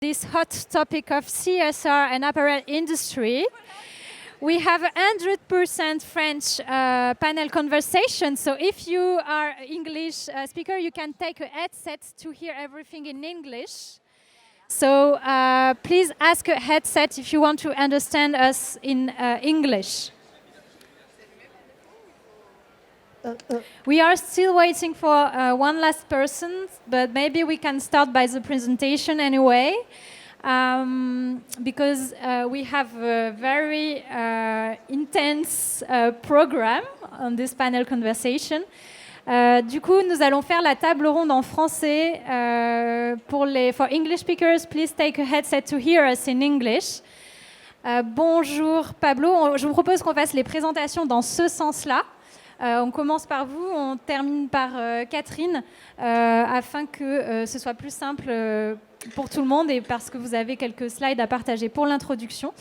This hot topic of CSR and apparel industry. We have a 100% French panel conversation, so if you are English speaker, you can take a headset to hear everything in English. So please ask a headset if you want to understand us in English. We are still waiting for one last person, but maybe we can start by the presentation anyway, because we have a very intense program on this panel conversation. Du coup, nous allons faire la table ronde en français. For English speakers, please take a headset to hear us in English. Bonjour Pablo, je vous propose qu'on fasse les présentations dans ce sens-là. On commence par vous, on termine par Catherine, afin que ce soit plus simple pour tout le monde et parce que vous avez quelques slides à partager pour l'introduction.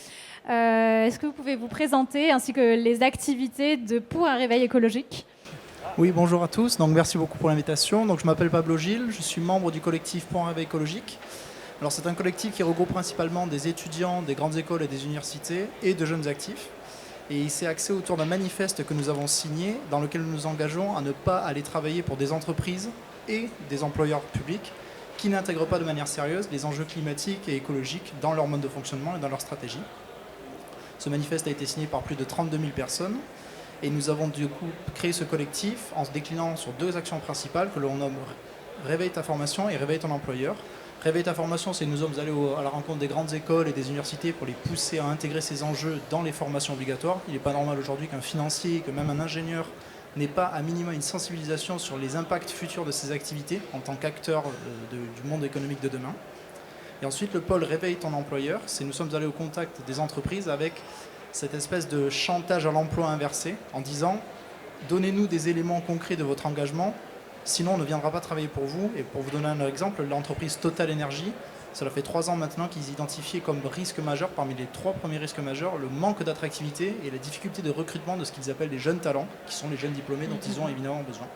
Est-ce que vous pouvez vous présenter ainsi que les activités pour un réveil écologique ? Oui, bonjour à tous. Donc, merci beaucoup pour l'invitation. Donc, je m'appelle Pablo Gilles, je suis membre du collectif Pour un réveil écologique. Alors, c'est un collectif qui regroupe principalement des étudiants des grandes écoles et des universités et de jeunes actifs. Et il s'est axé autour d'un manifeste que nous avons signé dans lequel nous nous engageons à ne pas aller travailler pour des entreprises et des employeurs publics qui n'intègrent pas de manière sérieuse les enjeux climatiques et écologiques dans leur mode de fonctionnement et dans leur stratégie. Ce manifeste a été signé par plus de 32 000 personnes et nous avons du coup créé ce collectif en se déclinant sur deux actions principales que l'on nomme Réveille ta formation et Réveille ton employeur. Réveille ta formation, c'est que nous sommes allés à la rencontre des grandes écoles et des universités pour les pousser à intégrer ces enjeux dans les formations obligatoires. Il n'est pas normal aujourd'hui qu'un financier, que même un ingénieur n'ait pas à minima une sensibilisation sur les impacts futurs de ces activités en tant qu'acteur du monde économique de demain. Et ensuite, le pôle Réveille ton employeur, c'est nous sommes allés au contact des entreprises avec cette espèce de chantage à l'emploi inversé en disant « Donnez-nous des éléments concrets de votre engagement ». Sinon, on ne viendra pas travailler pour vous. Et pour vous donner un exemple, l'entreprise Total Energy, cela fait 3 ans maintenant qu'ils identifiaient comme risque majeur, parmi les 3 premiers risques majeurs, le manque d'attractivité et la difficulté de recrutement de ce qu'ils appellent les jeunes talents, qui sont les jeunes diplômés dont ils ont évidemment besoin.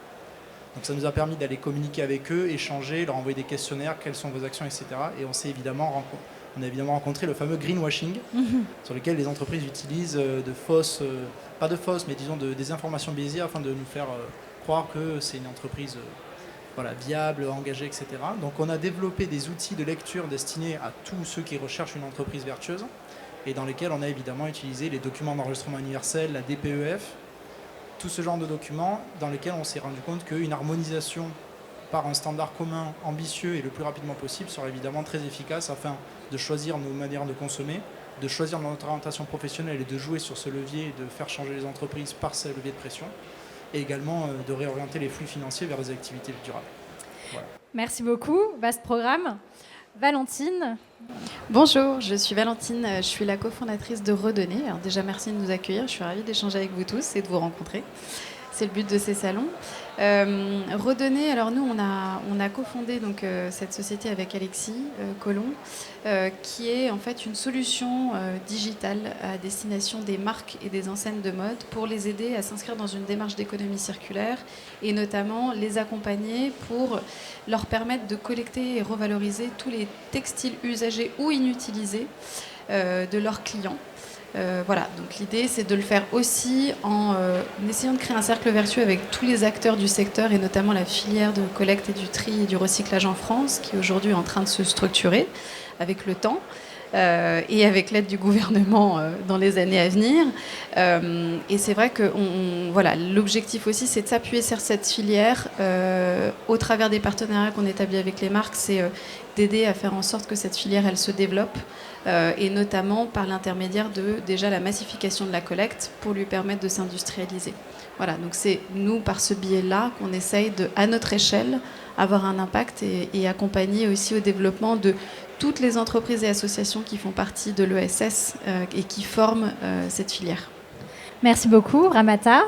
Donc ça nous a permis d'aller communiquer avec eux, échanger, leur envoyer des questionnaires, quelles sont vos actions, etc. Et on a évidemment rencontré le fameux greenwashing, sur lequel les entreprises utilisent des informations biaisées afin de nous faire croire que c'est une entreprise viable, engagée, etc. Donc on a développé des outils de lecture destinés à tous ceux qui recherchent une entreprise vertueuse et dans lesquels on a évidemment utilisé les documents d'enregistrement universel, la DPEF, tout ce genre de documents dans lesquels on s'est rendu compte qu'une harmonisation par un standard commun ambitieux et le plus rapidement possible serait évidemment très efficace afin de choisir nos manières de consommer, de choisir notre orientation professionnelle et de jouer sur ce levier et de faire changer les entreprises par ce levier de pression. Et également de réorienter les flux financiers vers des activités durables. Voilà. Merci beaucoup, vaste programme. Valentine. Bonjour, je suis Valentine, je suis la cofondatrice de Redonner. Alors déjà, merci de nous accueillir, je suis ravie d'échanger avec vous tous et de vous rencontrer. C'est le but de ces salons. Redonner, alors nous, on a cofondé donc, cette société avec Alexis Colomb, qui est en fait une solution digitale à destination des marques et des enseignes de mode pour les aider à s'inscrire dans une démarche d'économie circulaire et notamment les accompagner pour leur permettre de collecter et revaloriser tous les textiles usagés ou inutilisés de leurs clients. Voilà, donc l'idée c'est de le faire aussi en essayant de créer un cercle vertueux avec tous les acteurs du secteur et notamment la filière de collecte et du tri et du recyclage en France qui aujourd'hui est en train de se structurer avec le temps et avec l'aide du gouvernement dans les années à venir. Et c'est vrai que l'objectif aussi c'est de s'appuyer sur cette filière au travers des partenariats qu'on établit avec les marques, c'est d'aider à faire en sorte que cette filière elle se développe. Et notamment par l'intermédiaire de déjà la massification de la collecte pour lui permettre de s'industrialiser. Voilà, donc c'est nous par ce biais-là qu'on essaye de, à notre échelle, avoir un impact et accompagner aussi au développement de toutes les entreprises et associations qui font partie de l'ESS et qui forment cette filière. Merci beaucoup, Ramata.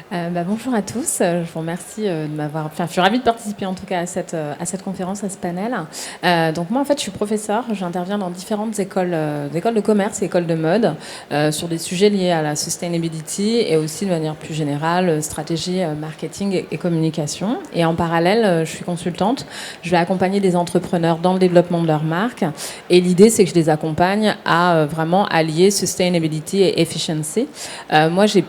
Bonjour à tous, je vous remercie de m'avoir... Enfin, je suis ravie de participer en tout cas à cette conférence, à ce panel. Donc moi en fait je suis professeure, j'interviens dans différentes écoles de commerce et écoles de mode sur des sujets liés à la sustainability et aussi de manière plus générale, stratégie, marketing et communication. Et en parallèle, je suis consultante, je vais accompagner des entrepreneurs dans le développement de leur marque et l'idée c'est que je les accompagne à vraiment allier sustainability et efficiency. Moi j'ai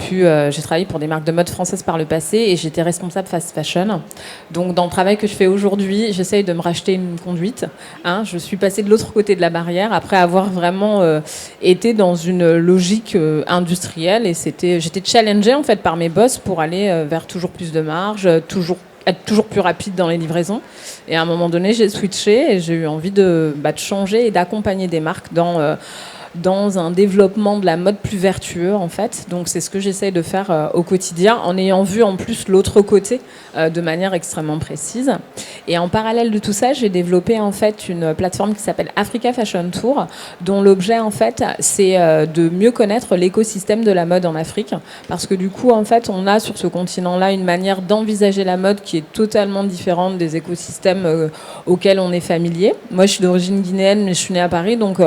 travaillé pour des marques de mode françaises par le passé et j'étais responsable fast fashion. Donc dans le travail que je fais aujourd'hui, j'essaye de me racheter une conduite. Je suis passée de l'autre côté de la barrière après avoir vraiment été dans une logique industrielle et j'étais challengée en fait par mes boss pour aller vers toujours plus de marge, être toujours plus rapide dans les livraisons. Et à un moment donné, j'ai switché et j'ai eu envie de changer et d'accompagner des marques dans un développement de la mode plus vertueux en fait. Donc c'est ce que j'essaye de faire au quotidien en ayant vu en plus l'autre côté de manière extrêmement précise. Et en parallèle de tout ça, j'ai développé en fait une plateforme qui s'appelle Africa Fashion Tour, dont l'objet en fait c'est de mieux connaître l'écosystème de la mode en Afrique, parce que du coup en fait on a sur ce continent-là une manière d'envisager la mode qui est totalement différente des écosystèmes auxquels on est familier. Moi je suis d'origine guinéenne mais je suis née à Paris, donc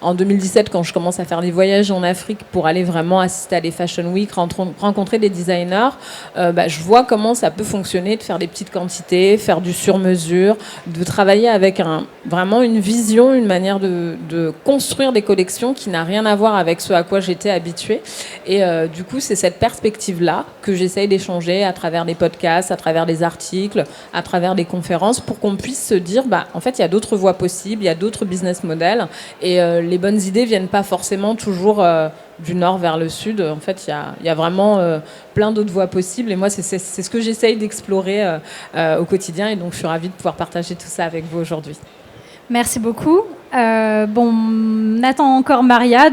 en 2017 quand je commence à faire des voyages en Afrique pour aller vraiment assister à des Fashion Week, rencontrer des designers, je vois comment ça peut fonctionner de faire des petites quantités, faire du sur-mesure, de travailler avec vraiment une vision, une manière de construire des collections qui n'a rien à voir avec ce à quoi j'étais habituée. Et du coup, c'est cette perspective-là que j'essaye d'échanger à travers des podcasts, à travers des articles, à travers des conférences pour qu'on puisse se dire, en fait, il y a d'autres voies possibles, il y a d'autres business models et les bonnes idées viennent pas forcément toujours du nord vers le sud. En fait, il y a vraiment plein d'autres voies possibles. Et moi, c'est ce que j'essaye d'explorer au quotidien. Et donc, je suis ravie de pouvoir partager tout ça avec vous aujourd'hui. Merci beaucoup. On attend encore Maria,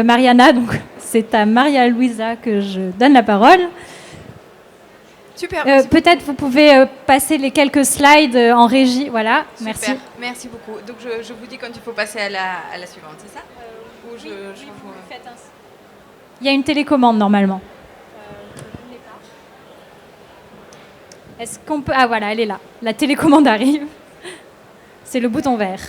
Mariana. Donc, c'est à Maria Louisa que je donne la parole. Super. Peut-être vous pouvez passer les quelques slides en régie. Voilà, super, merci. Merci beaucoup. Donc je vous dis quand il faut passer à la suivante, c'est ça Ou oui, vous faites ainsi. Il y a une télécommande normalement. Je ne l'ai pas. Est-ce qu'on peut... Ah voilà, elle est là. La télécommande arrive. C'est le bouton vert.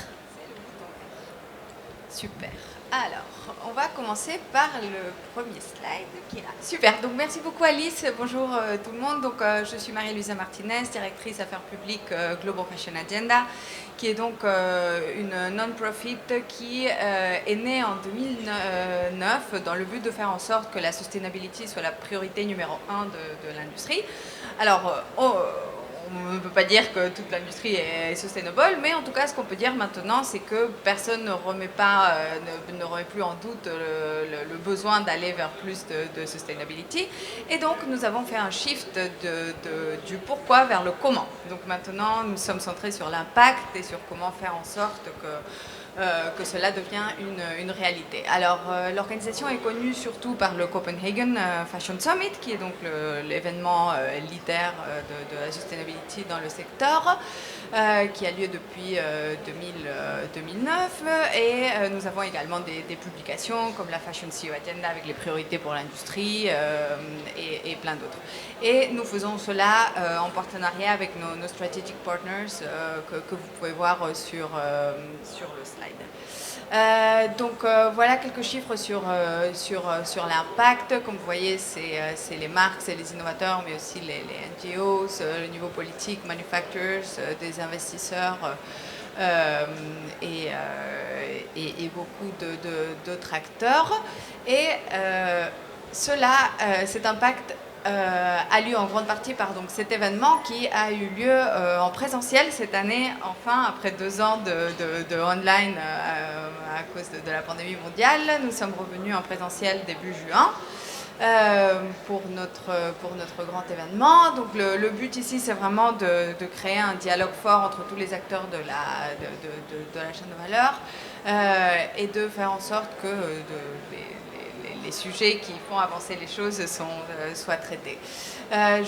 Super. Alors, on va commencer par le premier slide qui est là. Super. Donc, merci beaucoup Alice. Bonjour tout le monde. Donc, je suis Marie-Louisa Martinez, directrice Affaires publiques Global Fashion Agenda, qui est donc une non-profit qui est née en 2009 dans le but de faire en sorte que la sustainability soit la priorité numéro 1 de l'industrie. Alors, on ne peut pas dire que toute l'industrie est sustainable, mais en tout cas, ce qu'on peut dire maintenant, c'est que personne ne remet plus en doute le besoin d'aller vers plus de sustainability. Et donc, nous avons fait un shift du pourquoi vers le comment. Donc maintenant, nous sommes centrés sur l'impact et sur comment faire en sorte que cela devient une réalité. Alors, l'organisation est connue surtout par le Copenhagen Fashion Summit, qui est donc l'événement leader de la sustainability dans le secteur, qui a lieu depuis 2009. Et nous avons également des publications comme la Fashion CEO Agenda avec les priorités pour l'industrie et plein d'autres. Et nous faisons cela en partenariat avec nos strategic partners que vous pouvez voir sur le slide. Voilà quelques chiffres sur l'impact. Comme vous voyez, c'est les marques, c'est les innovateurs, mais aussi les NGOs, le niveau politique, manufacturers, des investisseurs et beaucoup d'autres acteurs. Et cet impact a lieu en grande partie par donc, cet événement qui a eu lieu en présentiel cette année, enfin, après 2 ans de online à cause de la pandémie mondiale. Nous sommes revenus en présentiel début juin. Pour notre grand événement. Donc le but ici, c'est vraiment de créer un dialogue fort entre tous les acteurs de la chaîne de valeur et de faire en sorte que les sujets qui font avancer les choses soient traités.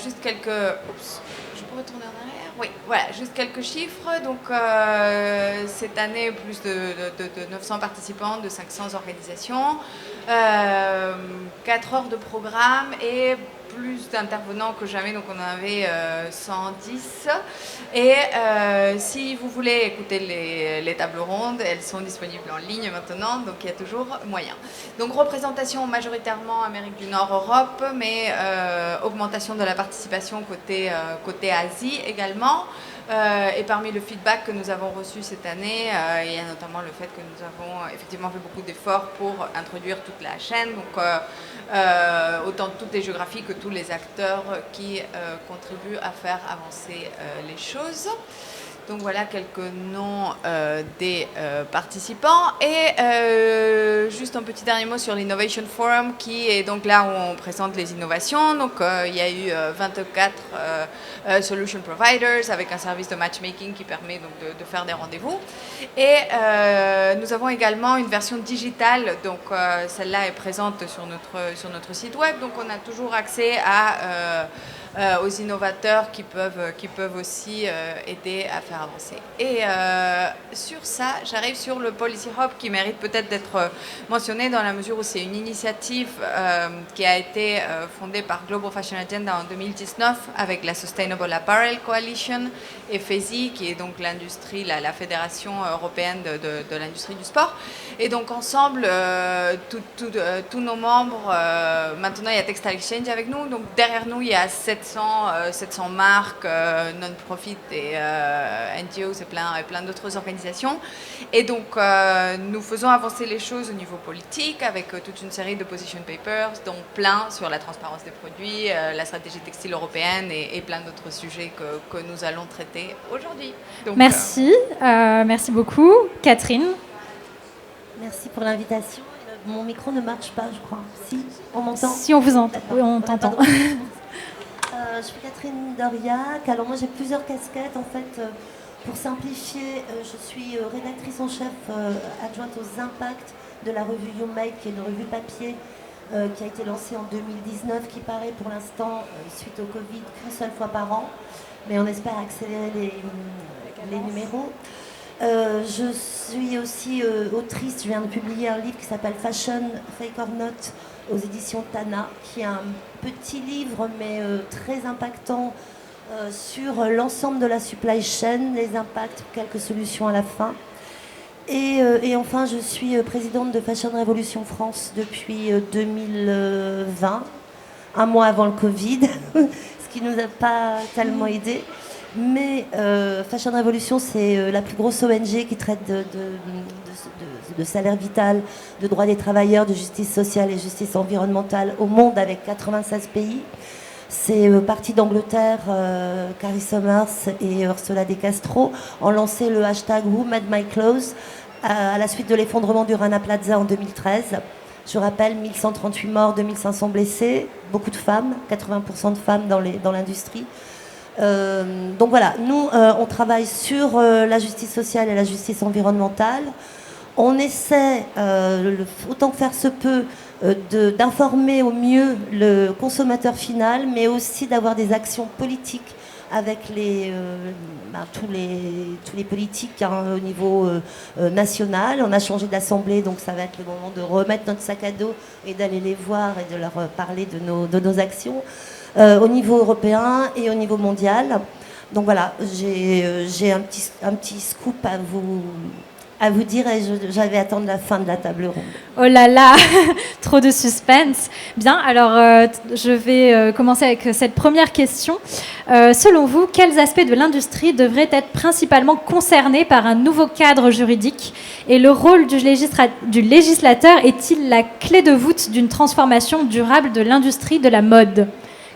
Juste quelques... Oups, je peux retourner en arrière ? Oui, voilà, juste quelques chiffres. Donc, cette année, plus de 900 participants, de 500 organisations, 4 heures de programme et plus d'intervenants que jamais, donc on en avait 110. Et si vous voulez écouter les tables rondes, elles sont disponibles en ligne maintenant, donc il y a toujours moyen. Donc représentation majoritairement Amérique du Nord, Europe, mais augmentation de la participation côté Asie également. Et parmi le feedback que nous avons reçu cette année, il y a notamment le fait que nous avons effectivement fait beaucoup d'efforts pour introduire toute la chaîne, donc autant toutes les géographies que tous les acteurs qui contribuent à faire avancer les choses. Donc voilà quelques noms des participants. Et juste un petit dernier mot sur l'Innovation Forum, qui est donc là où on présente les innovations. Donc il y a eu 24 solution providers avec un service de matchmaking qui permet donc de faire des rendez-vous. Et nous avons également une version digitale. Donc celle-là est présente sur notre site web. Donc on a toujours accès aux innovateurs qui peuvent aussi aider à faire avancer. Et sur ça, j'arrive sur le Policy Hub qui mérite peut-être d'être mentionné dans la mesure où c'est une initiative qui a été fondée par Global Fashion Agenda en 2019 avec la Sustainable Apparel Coalition et FESI, qui est donc l'industrie, la fédération européenne de l'industrie du sport. Et donc ensemble, tous nos membres, maintenant il y a Textile Exchange avec nous, donc derrière nous il y a 700 marques, non-profit et NGOs et plein d'autres organisations. Et donc nous faisons avancer les choses au niveau politique avec toute une série de position papers, dont plein sur la transparence des produits, la stratégie textile européenne et plein d'autres sujets que nous allons traiter aujourd'hui. Donc, merci, merci beaucoup. Catherine. Merci pour l'invitation. Mon micro ne marche pas, je crois. Si, on m'entend? Si on vous entend, oui, on t'entend. Je suis Catherine Doriac. Alors moi j'ai plusieurs casquettes en fait. Pour simplifier, je suis rédactrice en chef adjointe aux impacts de la revue You Make, qui est une revue papier qui a été lancée en 2019, qui paraît pour l'instant, suite au Covid, qu'une seule fois par an. Mais on espère accélérer les numéros. Je suis aussi autrice, je viens de publier un livre qui s'appelle Fashion, Fake or Not aux éditions Tana, qui est un petit livre mais très impactant sur l'ensemble de la supply chain, les impacts, quelques solutions à la fin. Et enfin, je suis présidente de Fashion Révolution France depuis 2020, un mois avant le Covid, ce qui ne nous a pas tellement aidés. Mais Fashion Révolution, c'est la plus grosse ONG qui traite de salaire vital, de droits des travailleurs, de justice sociale et justice environnementale au monde avec 96 pays. C'est parti d'Angleterre, Carrie Summers et Ursula De Castro ont lancé le hashtag Who Made My Clothes à la suite de l'effondrement du Rana Plaza en 2013. Je rappelle, 1138 morts, 2500 blessés, beaucoup de femmes, 80% de femmes dans l'industrie. Donc voilà, nous on travaille sur la justice sociale et la justice environnementale. On essaie, autant que faire se peut, d'informer au mieux le consommateur final, mais aussi d'avoir des actions politiques avec tous les politiques au niveau national. On a changé d'assemblée, donc ça va être le moment de remettre notre sac à dos et d'aller les voir et de leur parler de nos actions. Au niveau européen et au niveau mondial. Donc voilà, j'ai un petit scoop à vous dire et j'avais attendre la fin de la table ronde. Oh là là, trop de suspense. Bien, alors je vais commencer avec cette première question. Selon vous, quels aspects de l'industrie devraient être principalement concernés par un nouveau cadre juridique et le rôle du législateur est-il la clé de voûte d'une transformation durable de l'industrie de la mode ?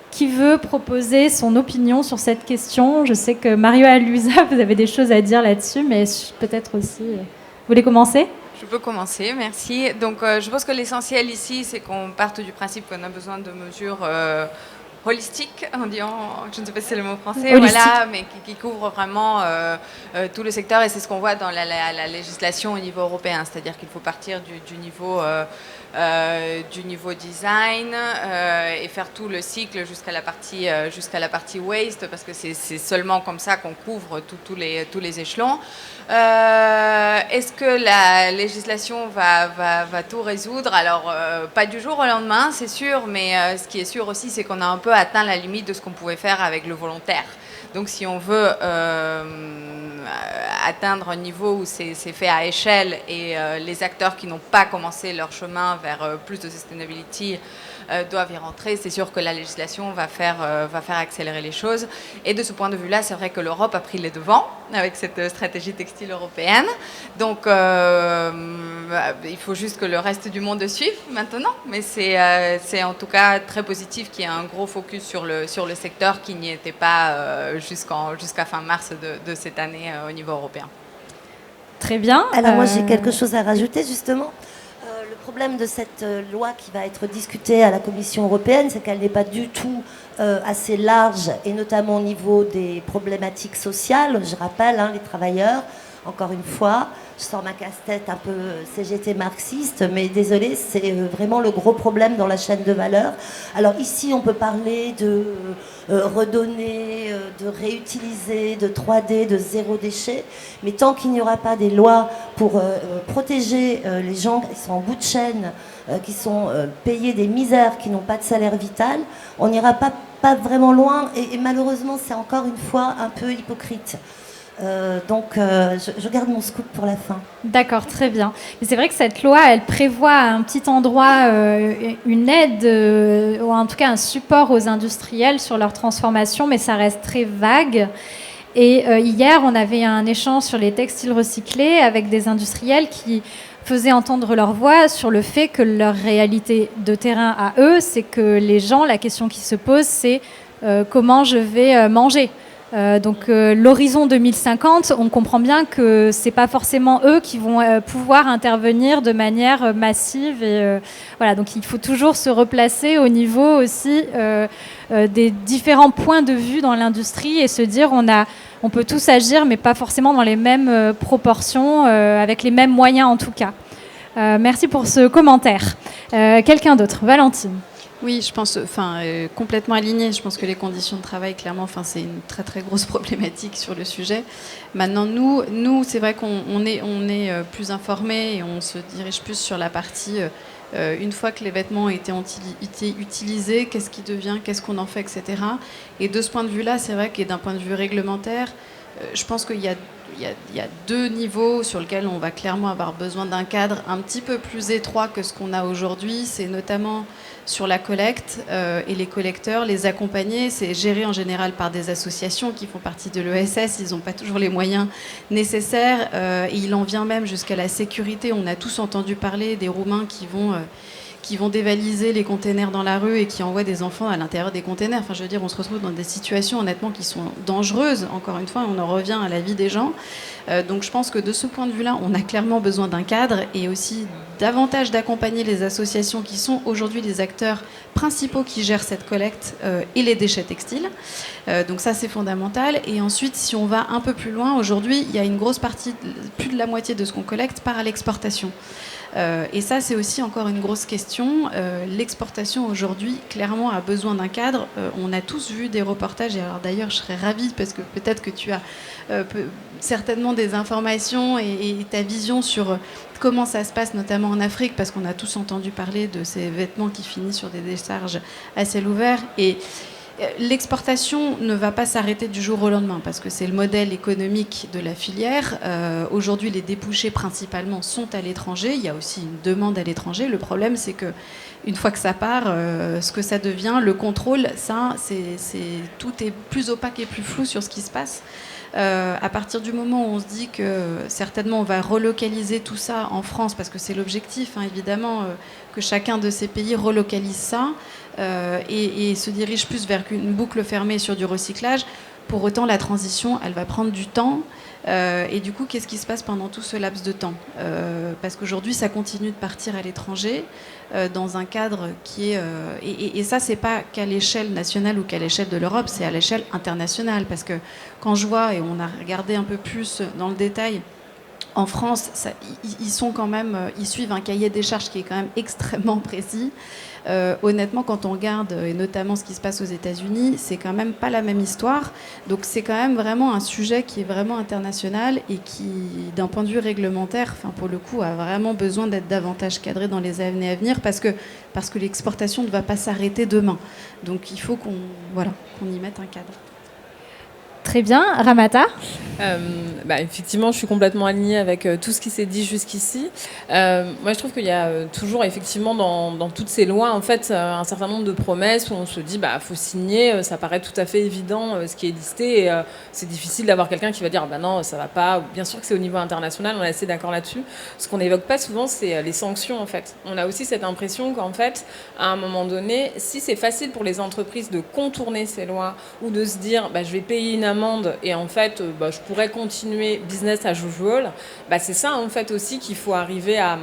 Qui veut proposer son opinion sur cette question? Je sais que Mario et Luisa, vous avez des choses à dire là-dessus, mais peut-être aussi... Vous voulez commencer? Je peux commencer, merci. Donc, je pense que l'essentiel ici, c'est qu'on parte du principe qu'on a besoin de mesures holistique, je ne sais pas si c'est le mot français, holistique. Voilà, mais qui couvre vraiment tout le secteur et c'est ce qu'on voit dans la législation au niveau européen, c'est-à-dire qu'il faut partir du niveau design et faire tout le cycle jusqu'à la partie waste parce que c'est seulement comme ça qu'on couvre tous les échelons. Est-ce que la législation va tout résoudre? Alors, pas du jour au lendemain, c'est sûr, mais ce qui est sûr aussi, c'est qu'on a un peu peu atteint la limite de ce qu'on pouvait faire avec le volontaire. Donc si on veut atteindre un niveau où c'est fait à échelle et les acteurs qui n'ont pas commencé leur chemin vers plus de sustainability doivent y rentrer, c'est sûr que la législation va faire accélérer les choses. Et de ce point de vue-là, c'est vrai que l'Europe a pris les devants avec cette stratégie textile européenne. Donc il faut juste que le reste du monde suive maintenant. Mais c'est en tout cas très positif qu'il y ait un gros focus sur le secteur qui n'y était pas jusqu'à fin mars de cette année au niveau européen. Très bien. Alors moi j'ai quelque chose à rajouter justement. Le problème de cette loi qui va être discutée à la Commission européenne, c'est qu'elle n'est pas du tout assez large, et notamment au niveau des problématiques sociales. Je rappelle, les travailleurs, encore une fois, je sors ma casse-tête un peu CGT marxiste, mais désolé, c'est vraiment le gros problème dans la chaîne de valeur. Alors ici, on peut parler de redonner, de réutiliser, de 3D, de zéro déchet, mais tant qu'il n'y aura pas des lois pour protéger les gens qui sont en bout de chaîne, qui sont payés des misères, qui n'ont pas de salaire vital, on n'ira pas vraiment loin, et malheureusement, c'est encore une fois un peu hypocrite. Donc, je garde mon scoop pour la fin. D'accord, très bien. Mais c'est vrai que cette loi, elle prévoit à un petit endroit une aide, ou en tout cas un support aux industriels sur leur transformation, mais ça reste très vague. Et hier, on avait un échange sur les textiles recyclés avec des industriels qui faisaient entendre leur voix sur le fait que leur réalité de terrain à eux, c'est que les gens, la question qui se pose, c'est comment je vais manger. Donc l'horizon 2050, on comprend bien que c'est pas forcément eux qui vont pouvoir intervenir de manière massive, et voilà, donc il faut toujours se replacer au niveau aussi des différents points de vue dans l'industrie et se dire on peut tous agir, mais pas forcément dans les mêmes proportions, avec les mêmes moyens en tout cas. Merci pour ce commentaire. Quelqu'un d'autre? Valentine. Oui, je pense, complètement alignée. Je pense que les conditions de travail, clairement, c'est une très très grosse problématique sur le sujet. Maintenant, nous, c'est vrai qu'on est plus informés et on se dirige plus sur la partie. Une fois que les vêtements ont été utilisés, qu'est-ce qui devient, qu'est-ce qu'on en fait, etc. Et de ce point de vue-là, c'est vrai que d'un point de vue réglementaire, je pense qu'il y a deux niveaux sur lesquels on va clairement avoir besoin d'un cadre un petit peu plus étroit que ce qu'on a aujourd'hui. C'est notamment sur la collecte et les collecteurs, les accompagner. C'est géré en général par des associations qui font partie de l'ESS. Ils n'ont pas toujours les moyens nécessaires. Et il en vient même jusqu'à la sécurité. On a tous entendu parler des Roumains qui vont dévaliser les containers dans la rue et qui envoient des enfants à l'intérieur des containers. Enfin, je veux dire, on se retrouve dans des situations, honnêtement, qui sont dangereuses. Encore une fois, on en revient à la vie des gens. Donc, je pense que de ce point de vue-là, on a clairement besoin d'un cadre et aussi davantage d'accompagner les associations qui sont aujourd'hui les acteurs principaux qui gèrent cette collecte et les déchets textiles. Donc ça, c'est fondamental. Et ensuite, si on va un peu plus loin, aujourd'hui, il y a une grosse partie, plus de la moitié de ce qu'on collecte part à l'exportation. Et ça, c'est aussi encore une grosse question. L'exportation, aujourd'hui, clairement, a besoin d'un cadre. On a tous vu des reportages. Et alors, d'ailleurs, je serais ravie, parce que peut-être que tu as certainement des informations et ta vision sur comment ça se passe, notamment en Afrique, parce qu'on a tous entendu parler de ces vêtements qui finissent sur des décharges à ciel ouvert. Et l'exportation ne va pas s'arrêter du jour au lendemain parce que c'est le modèle économique de la filière. Aujourd'hui, les débouchés principalement sont à l'étranger. Il y a aussi une demande à l'étranger. Le problème, c'est que une fois que ça part, ce que ça devient, le contrôle, tout est plus opaque et plus flou sur ce qui se passe. À partir du moment où on se dit que certainement on va relocaliser tout ça en France, parce que c'est l'objectif, évidemment, que chacun de ces pays relocalise ça et se dirige plus vers une boucle fermée sur du recyclage. Pour autant, la transition, elle va prendre du temps. Et du coup, qu'est-ce qui se passe pendant tout ce laps de temps? Parce qu'aujourd'hui, ça continue de partir à l'étranger dans un cadre qui est... et ça, c'est pas qu'à l'échelle nationale ou qu'à l'échelle de l'Europe, c'est à l'échelle internationale. Parce que quand je vois, et on a regardé un peu plus dans le détail, En France, ils sont quand même, ils suivent un cahier des charges qui est quand même extrêmement précis. Honnêtement, quand on regarde, et notamment ce qui se passe aux États-Unis, c'est quand même pas la même histoire. Donc c'est quand même vraiment un sujet qui est vraiment international et qui, d'un point de vue réglementaire, enfin pour le coup, a vraiment besoin d'être davantage cadré dans les années à venir parce que l'exportation ne va pas s'arrêter demain. Donc il faut qu'on y mette un cadre. Très bien. Ramata? Effectivement, je suis complètement alignée avec tout ce qui s'est dit jusqu'ici. Moi, je trouve qu'il y a toujours, effectivement, dans toutes ces lois, en fait, un certain nombre de promesses où on se dit, faut signer, ça paraît tout à fait évident ce qui est listé. Et c'est difficile d'avoir quelqu'un qui va dire, non, ça va pas. Bien sûr que c'est au niveau international, on est assez d'accord là-dessus. Ce qu'on n'évoque pas souvent, c'est les sanctions, en fait. On a aussi cette impression qu'en fait, à un moment donné, si c'est facile pour les entreprises de contourner ces lois ou de se dire, je vais payer une amende et en fait, je pourrais continuer business as usual, c'est ça en fait aussi qu'il faut arriver à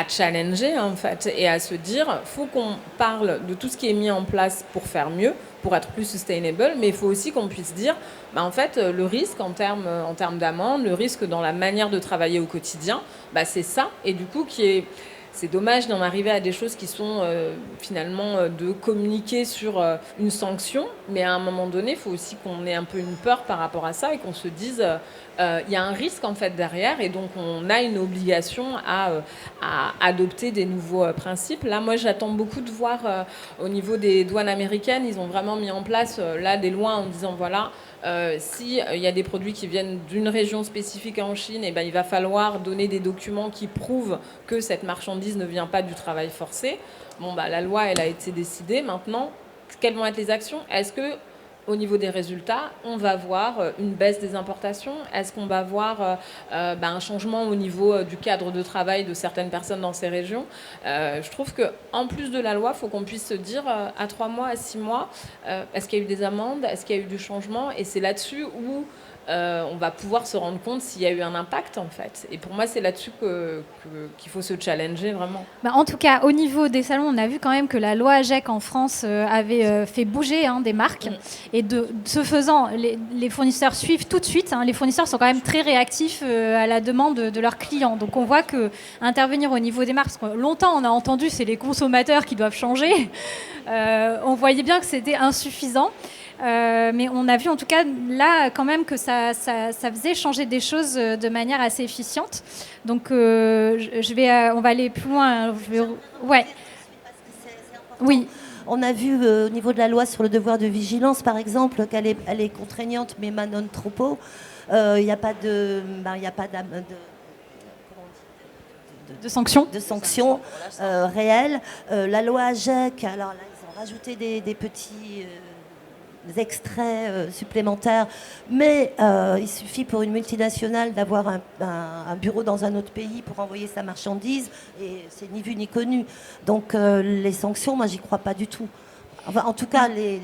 challenger en fait et à se dire, faut qu'on parle de tout ce qui est mis en place pour faire mieux, pour être plus sustainable, mais il faut aussi qu'on puisse dire, en fait, le risque en termes d'amende, le risque dans la manière de travailler au quotidien, c'est ça, et du coup c'est dommage d'en arriver à des choses qui sont finalement de communiquer sur une sanction, mais à un moment donné, il faut aussi qu'on ait un peu une peur par rapport à ça et qu'on se dise il y a un risque en fait derrière et donc on a une obligation à adopter des nouveaux principes. Là, moi, j'attends beaucoup de voir au niveau des douanes américaines, ils ont vraiment mis en place là des lois en disant voilà. Si il y a des produits qui viennent d'une région spécifique en Chine, il va falloir donner des documents qui prouvent que cette marchandise ne vient pas du travail forcé. La loi, elle a été décidée. Maintenant, quelles vont être les actions ? Est-ce que au niveau des résultats, on va voir une baisse des importations? Est-ce qu'on va voir un changement au niveau du cadre de travail de certaines personnes dans ces régions? Je trouve qu'en plus de la loi, il faut qu'on puisse se dire à 3 mois, à 6 mois, est-ce qu'il y a eu des amendes? Est-ce qu'il y a eu du changement? Et c'est là-dessus où on va pouvoir se rendre compte s'il y a eu un impact en fait. Et pour moi, c'est là-dessus qu'il faut se challenger vraiment. En tout cas, au niveau des salons, on a vu quand même que la loi AGEC en France avait fait bouger des marques. Et de ce faisant, les fournisseurs suivent tout de suite. Les fournisseurs sont quand même très réactifs à la demande de leurs clients. Donc on voit qu'intervenir au niveau des marques, parce que longtemps on a entendu c'est les consommateurs qui doivent changer. On voyait bien que c'était insuffisant. Mais on a vu en tout cas là quand même que ça faisait changer des choses de manière assez efficiente. Donc on va aller plus loin. Ouais. Oui. On a vu au niveau de la loi sur le devoir de vigilance, par exemple, qu'elle est contraignante, mais non trop. Il n'y a pas de sanctions réelles. La loi AGEC, alors là, ils ont rajouté des petits extraits supplémentaires, mais il suffit pour une multinationale d'avoir un bureau dans un autre pays pour envoyer sa marchandise, et c'est ni vu ni connu. Donc les sanctions, moi, j'y crois pas du tout. Enfin, en tout cas, les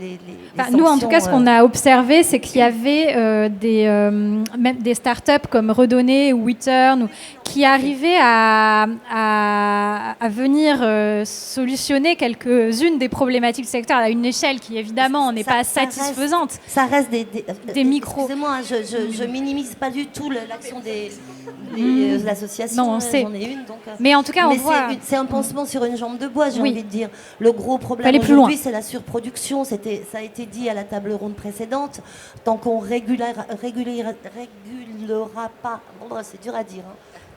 sanctions, nous, en tout cas, ce qu'on a observé, c'est qu'il y avait même des startups comme Redonner ou WeTurn qui arrivaient à venir solutionner quelques-unes des problématiques du secteur à une échelle qui, évidemment, n'est pas satisfaisante. Ça reste des micros. Excusez-moi, je minimise pas du tout l'action des associations. Non, on sait. J'en ai une. Donc, mais en tout cas, on voit... c'est un pansement sur une jambe de bois, j'ai envie de dire. Le gros problème aujourd'hui, c'est la surproduction. Ça a été dit à la table ronde précédente. Tant qu'on régulera pas... Bon, c'est dur à dire,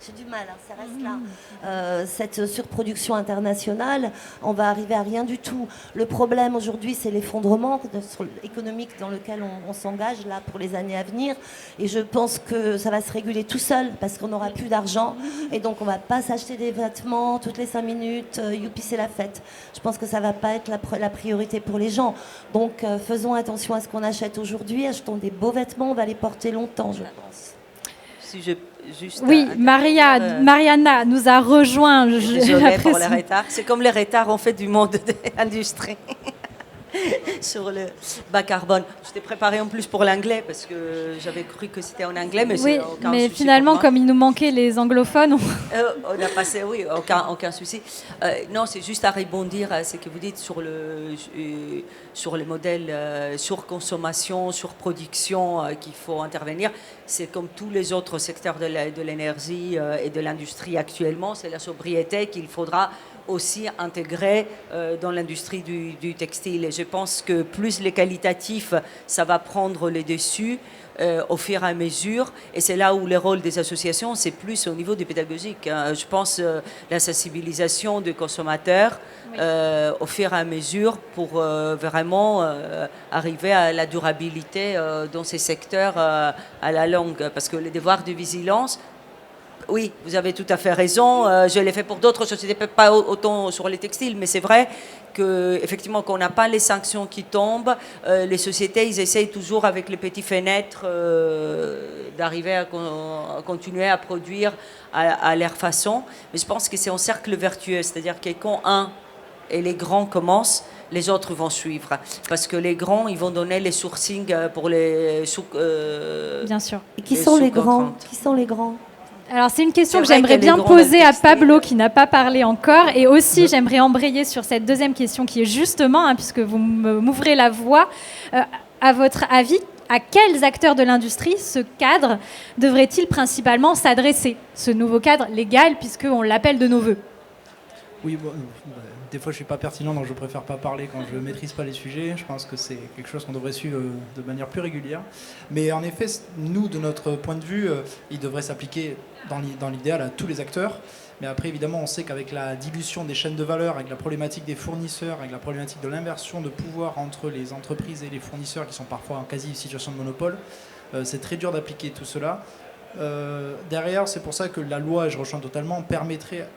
j'ai du mal, ça reste là. Cette surproduction internationale, on va arriver à rien du tout. Le problème aujourd'hui, c'est l'effondrement économique dans lequel on s'engage là pour les années à venir. Et je pense que ça va se réguler tout seul parce qu'on n'aura plus d'argent. Et donc, on ne va pas s'acheter des vêtements toutes les 5 minutes. Youpi, c'est la fête. Je pense que ça ne va pas être la priorité pour les gens. Donc, faisons attention à ce qu'on achète aujourd'hui. Achetons des beaux vêtements, on va les porter longtemps, je pense. Oui, Mariana nous a rejoint. Désolée pour les retards. C'est comme les retards, on fait du monde de l'industrie. sur le bas carbone. Je t'ai préparé en plus pour l'anglais parce que j'avais cru que c'était en anglais, mais Oui, c'est aucun mais souci finalement, pour moi. comme il nous manquait les anglophones, On a passé, oui, aucun souci. Non, c'est juste à rebondir à ce que vous dites sur le modèle surconsommation, surproduction qu'il faut intervenir. C'est comme tous les autres secteurs de l'énergie et de l'industrie actuellement, c'est la sobriété qu'il faudra aussi intégrer dans l'industrie du textile. Et je pense que plus les qualitatifs, ça va prendre les dessus au fur et à mesure. Et c'est là où le rôle des associations, c'est plus au niveau du pédagogique. Je pense la sensibilisation des consommateurs au fur et à mesure pour vraiment arriver à la durabilité dans ces secteurs à la longue. Parce que le devoir de vigilance, oui, vous avez tout à fait raison. Je l'ai fait pour d'autres sociétés, peut-être pas autant sur les textiles, mais c'est vrai qu'effectivement, quand on n'a pas les sanctions qui tombent, les sociétés, ils essayent toujours avec les petits fenêtres d'arriver à continuer à produire à leur façon. Mais je pense que c'est un cercle vertueux, c'est-à-dire que quand un et les grands commencent, les autres vont suivre. Parce que les grands, ils vont donner les sourcing pour les bien sûr. Et qui sont les grands? Qui sont les grands? Alors c'est une question que C'est vrai j'aimerais qu'il y a bien les grands poser à textiles. Pablo qui n'a pas parlé encore, et aussi j'aimerais embrayer sur cette deuxième question qui est justement, puisque vous m'ouvrez la voie, à votre avis, à quels acteurs de l'industrie ce cadre devrait-il principalement s'adresser, ce nouveau cadre légal, puisqu'on l'appelle de nos voeux? Oui, bon, des fois je suis pas pertinent, donc je préfère pas parler quand je maîtrise pas les sujets. Je pense que c'est quelque chose qu'on devrait suivre de manière plus régulière. Mais en effet, nous, de notre point de vue, il devrait s'appliquer dans l'idéal à tous les acteurs. Mais après, évidemment, on sait qu'avec la dilution des chaînes de valeur, avec la problématique des fournisseurs, avec la problématique de l'inversion de pouvoir entre les entreprises et les fournisseurs qui sont parfois en quasi situation de monopole, c'est très dur d'appliquer tout cela. Derrière, c'est pour ça que la loi, je rejoins totalement, permettrait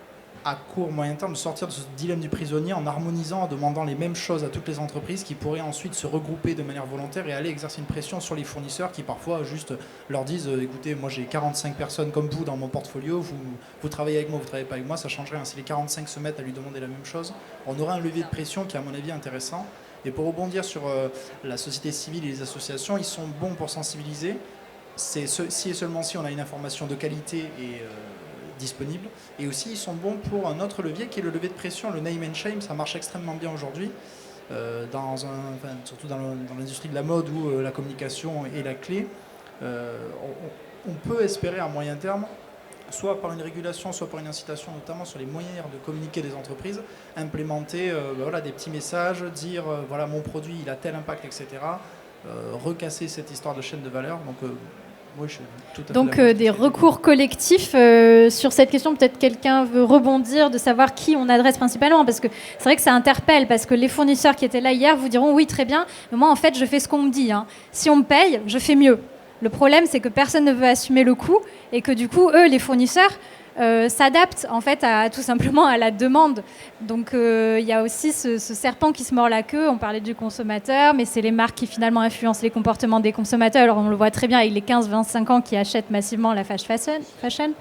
à court, moyen terme de sortir de ce dilemme du prisonnier en harmonisant, en demandant les mêmes choses à toutes les entreprises qui pourraient ensuite se regrouper de manière volontaire et aller exercer une pression sur les fournisseurs qui parfois juste leur disent écoutez, moi j'ai 45 personnes comme vous dans mon portfolio, vous travaillez avec moi, vous travaillez pas avec moi, ça changerait. Si les 45 se mettent à lui demander la même chose, on aurait un levier de pression qui est à mon avis intéressant. Et pour rebondir sur la société civile et les associations, ils sont bons pour sensibiliser. C'est si et seulement si on a une information de qualité et disponibles, et aussi ils sont bons pour un autre levier qui est le levier de pression, le name and shame. Ça marche extrêmement bien aujourd'hui, surtout dans l'industrie de la mode où la communication est la clé. On peut espérer à moyen terme, soit par une régulation, soit par une incitation, notamment sur les moyens de communiquer des entreprises, implémenter des petits messages, dire voilà mon produit il a tel impact, etc. Recasser cette histoire de chaîne de valeur. Donc oui, je suis tout à fait Donc d'accord. des recours collectifs sur cette question, peut-être quelqu'un veut rebondir, de savoir qui on adresse principalement, parce que c'est vrai que ça interpelle, parce que les fournisseurs qui étaient là hier vous diront oui très bien, mais moi en fait je fais ce qu'on me dit, Si on me paye, je fais mieux. Le problème c'est que personne ne veut assumer le coût et que du coup eux, les fournisseurs, s'adaptent en fait tout simplement à la demande. Donc il y a aussi ce serpent qui se mord la queue. On parlait du consommateur, mais c'est les marques qui finalement influencent les comportements des consommateurs. Alors on le voit très bien avec les 15-25 ans qui achètent massivement la fast fashion.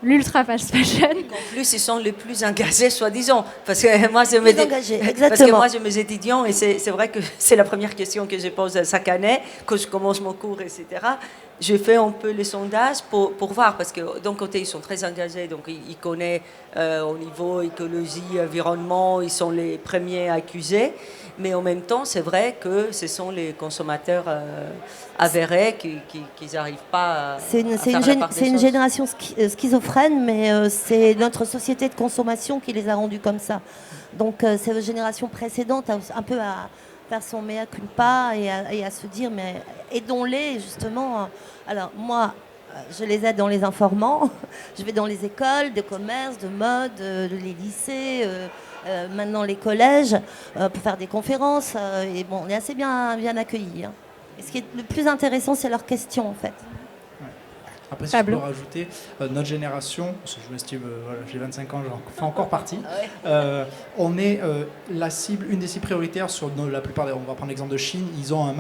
L'ultra fast fashion. En plus, ils sont les plus engagés, soi-disant. Parce que moi, je me dis, exactement. parce que moi, j'ai mes étudiants, et c'est vrai que c'est la première question que je pose chaque année, quand je commence mon cours, etc. Je fais un peu les sondages pour voir, parce que d'un côté, ils sont très engagés, donc ils connaissent au niveau écologie, environnement, ils sont les premiers accusés. Mais en même temps, c'est vrai que ce sont les consommateurs avérés qui n'arrivent pas à faire la part des C'est une choses. génération schizophrène, mais c'est notre société de consommation qui les a rendus comme ça. Donc c'est la génération précédente un peu à faire son mea culpa et à se dire mais aidons-les justement. Alors moi, je les aide en les informant. Je vais dans les écoles de commerce, de mode, les lycées, maintenant les collèges, pour faire des conférences. Et bon, on est assez bien accueillis. Et ce qui est le plus intéressant, c'est leurs questions en fait. Après, si Pablo. je peux rajouter, notre génération, parce que je m'estime, voilà, j'ai 25 ans, j'en fais encore partie, on est la cible, une des cibles prioritaires sur la plupart des... On va prendre l'exemple de Chine, ils ont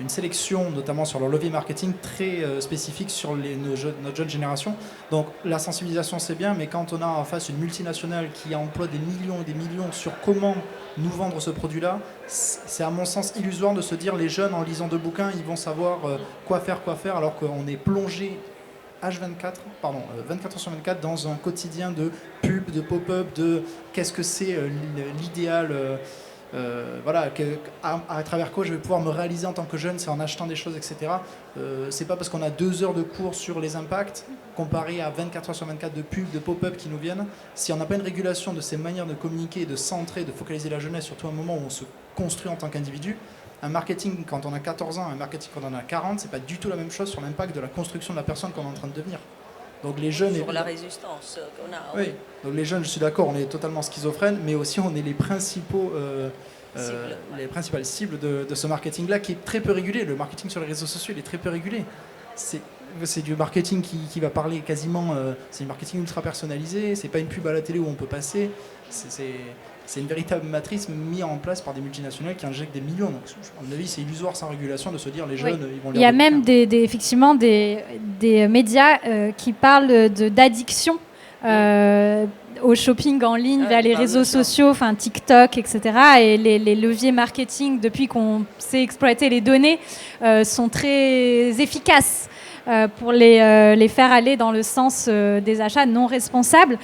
une sélection, notamment sur leur levier marketing, très spécifique sur notre jeune génération. Donc la sensibilisation, c'est bien, mais quand on a en face une multinationale qui emploie des millions et des millions sur comment nous vendre ce produit-là, c'est à mon sens illusoire de se dire les jeunes, en lisant 2 bouquins, ils vont savoir quoi faire, alors qu'on est plongé H24, 24 heures sur 24 dans un quotidien de pub, de pop-up, de qu'est-ce que c'est l'idéal, voilà, à travers quoi je vais pouvoir me réaliser en tant que jeune, c'est en achetant des choses, etc. C'est pas parce qu'on a 2 heures de cours sur les impacts comparé à 24 heures sur 24 de pub, de pop-up qui nous viennent. Si on n'a pas une régulation de ces manières de communiquer, de centrer, de focaliser la jeunesse, surtout à un moment où on se construit en tant qu'individu, un marketing quand on a 14 ans, un marketing quand on a 40, c'est pas du tout la même chose sur l'impact de la construction de la personne qu'on est en train de devenir. Donc les jeunes... Sur la résistance qu'on a. Oui, donc les jeunes, je suis d'accord, on est totalement schizophrènes, mais aussi on est les principales cibles de ce marketing-là qui est très peu régulé. Le marketing sur les réseaux sociaux, il est très peu régulé. C'est du marketing qui va parler quasiment... c'est du marketing ultra personnalisé, c'est pas une pub à la télé où on peut passer. C'est une véritable matrice mise en place par des multinationales qui injectent des millions. Donc, à mon avis, c'est illusoire sans régulation de se dire les jeunes, ils vont... Il y a même effectivement des médias qui parlent d'addiction au shopping en ligne via les réseaux sociaux, enfin TikTok, etc. Et les leviers marketing, depuis qu'on sait exploiter les données, sont très efficaces pour les faire aller dans le sens des achats non responsables,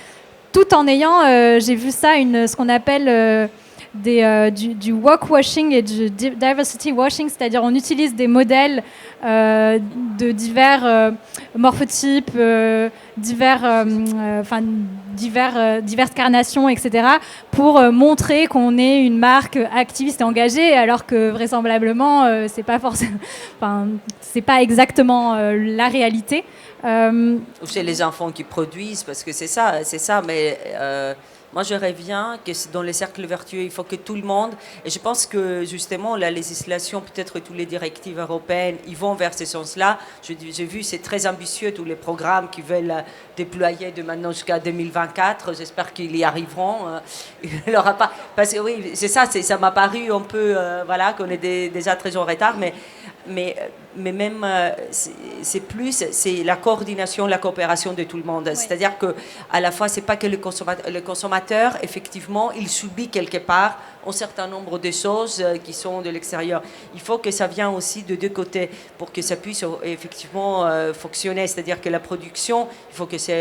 tout en ayant, j'ai vu ça, ce qu'on appelle du walk washing et du diversity washing, c'est-à-dire on utilise des modèles de divers morphotypes, diverses carnations, etc., pour montrer qu'on est une marque activiste et engagée, alors que vraisemblablement c'est pas forcément, c'est pas exactement la réalité. Ou c'est les enfants qui produisent, parce que c'est ça, mais moi je reviens que dans les cercles vertueux, il faut que tout le monde, et je pense que justement la législation, peut-être toutes les directives européennes, ils vont vers ce sens-là. J'ai vu, c'est très ambitieux, tous les programmes qui veulent déployer de maintenant jusqu'à 2024, j'espère qu'ils y arriveront. Il aura pas, parce que oui, c'est ça, ça m'a paru un peu, voilà, qu'on est déjà très en retard, mais même c'est la coordination, la coopération de tout le monde. Oui. C'est-à-dire que à la fois c'est pas que le consommateur effectivement il subit quelque part un certain nombre de choses qui sont de l'extérieur. Il faut que ça vienne aussi de 2 côtés pour que ça puisse effectivement fonctionner. C'est-à-dire que la production, il faut que ça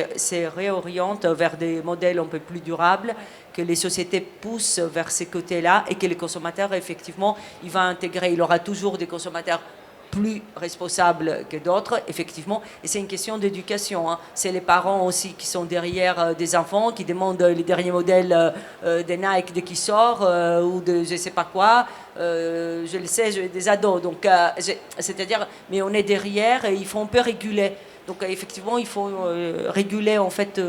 réoriente vers des modèles un peu plus durables, que les sociétés poussent vers ces côtés-là et que les consommateurs, effectivement, il va intégrer. Il aura toujours des consommateurs plus responsables que d'autres, effectivement. Et c'est une question d'éducation. Hein. C'est les parents aussi qui sont derrière des enfants, qui demandent les derniers modèles des Nike dès qu'ils sortent ou de je ne sais pas quoi. Je le sais, j'ai des ados. Donc, c'est-à-dire, mais on est derrière et il faut un peu réguler. Donc effectivement, il faut réguler en fait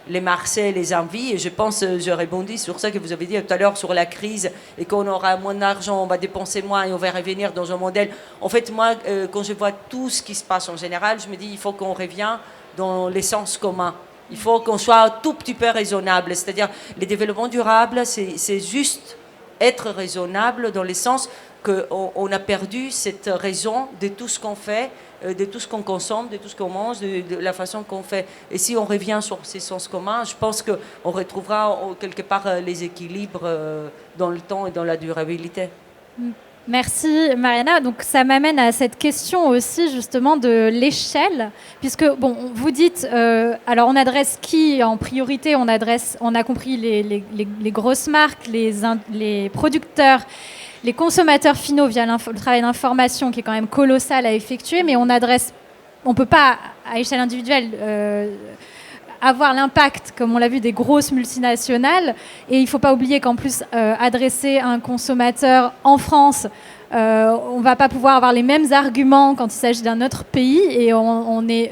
les marchés, les envies. Et je pense, je rebondis sur ça que vous avez dit tout à l'heure sur la crise et qu'on aura moins d'argent, on va dépenser moins et on va revenir dans un modèle. En fait, moi, quand je vois tout ce qui se passe en général, je me dis il faut qu'on revienne dans l'essence commun. Il faut qu'on soit un tout petit peu raisonnable. C'est-à-dire, le développement durable, c'est juste être raisonnable dans le sens qu'on a perdu cette raison de tout ce qu'on fait, de tout ce qu'on consomme, de tout ce qu'on mange, de la façon qu'on fait. Et si on revient sur ces sens communs, je pense qu'on retrouvera quelque part les équilibres dans le temps et dans la durabilité. Merci Mariana. Donc ça m'amène à cette question aussi justement de l'échelle, puisque bon, vous dites, alors on adresse qui en priorité? On a compris les grosses marques, les producteurs, les consommateurs finaux via le travail d'information qui est quand même colossal à effectuer, mais on ne peut pas à échelle individuelle avoir l'impact, comme on l'a vu, des grosses multinationales. Et il ne faut pas oublier qu'en plus, adresser un consommateur en France, on ne va pas pouvoir avoir les mêmes arguments quand il s'agit d'un autre pays. Et on est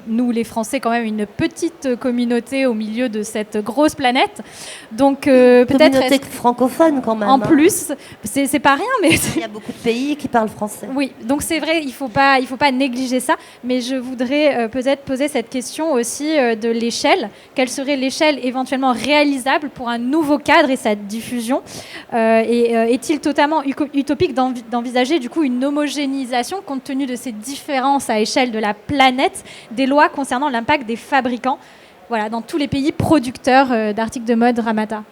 nous les Français quand même une petite communauté au milieu de cette grosse planète. Donc peut-être communauté francophone quand même. en plus, c'est pas rien, mais Il y a beaucoup de pays qui parlent français. oui, donc c'est vrai, il faut pas négliger ça, mais je voudrais peut-être poser cette question aussi de l'échelle. Quelle serait l'échelle éventuellement réalisable pour un nouveau cadre et sa diffusion est-il totalement utopique d'envisager du coup une homogénéisation compte tenu de ces différences à échelle de la planète des lois concernant l'impact des fabricants, voilà, dans tous les pays producteurs d'articles de mode Ramata?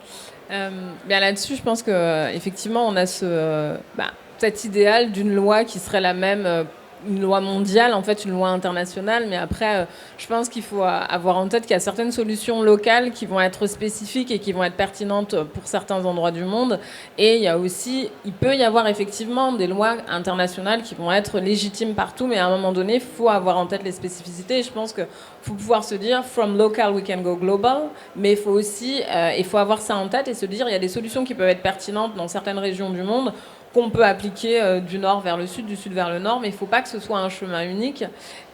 Bien là-dessus, je pense qu'effectivement, on a cet idéal d'une loi qui serait la même, une loi mondiale, en fait, une loi internationale. Mais après, je pense qu'il faut avoir en tête qu'il y a certaines solutions locales qui vont être spécifiques et qui vont être pertinentes pour certains endroits du monde. Et il peut y avoir effectivement des lois internationales qui vont être légitimes partout, mais à un moment donné, il faut avoir en tête les spécificités. Et je pense qu'il faut pouvoir se dire, from local, we can go global. Mais il faut aussi, il faut avoir ça en tête et se dire, il y a des solutions qui peuvent être pertinentes dans certaines régions du monde, qu'on peut appliquer du nord vers le sud, du sud vers le nord, mais il ne faut pas que ce soit un chemin unique.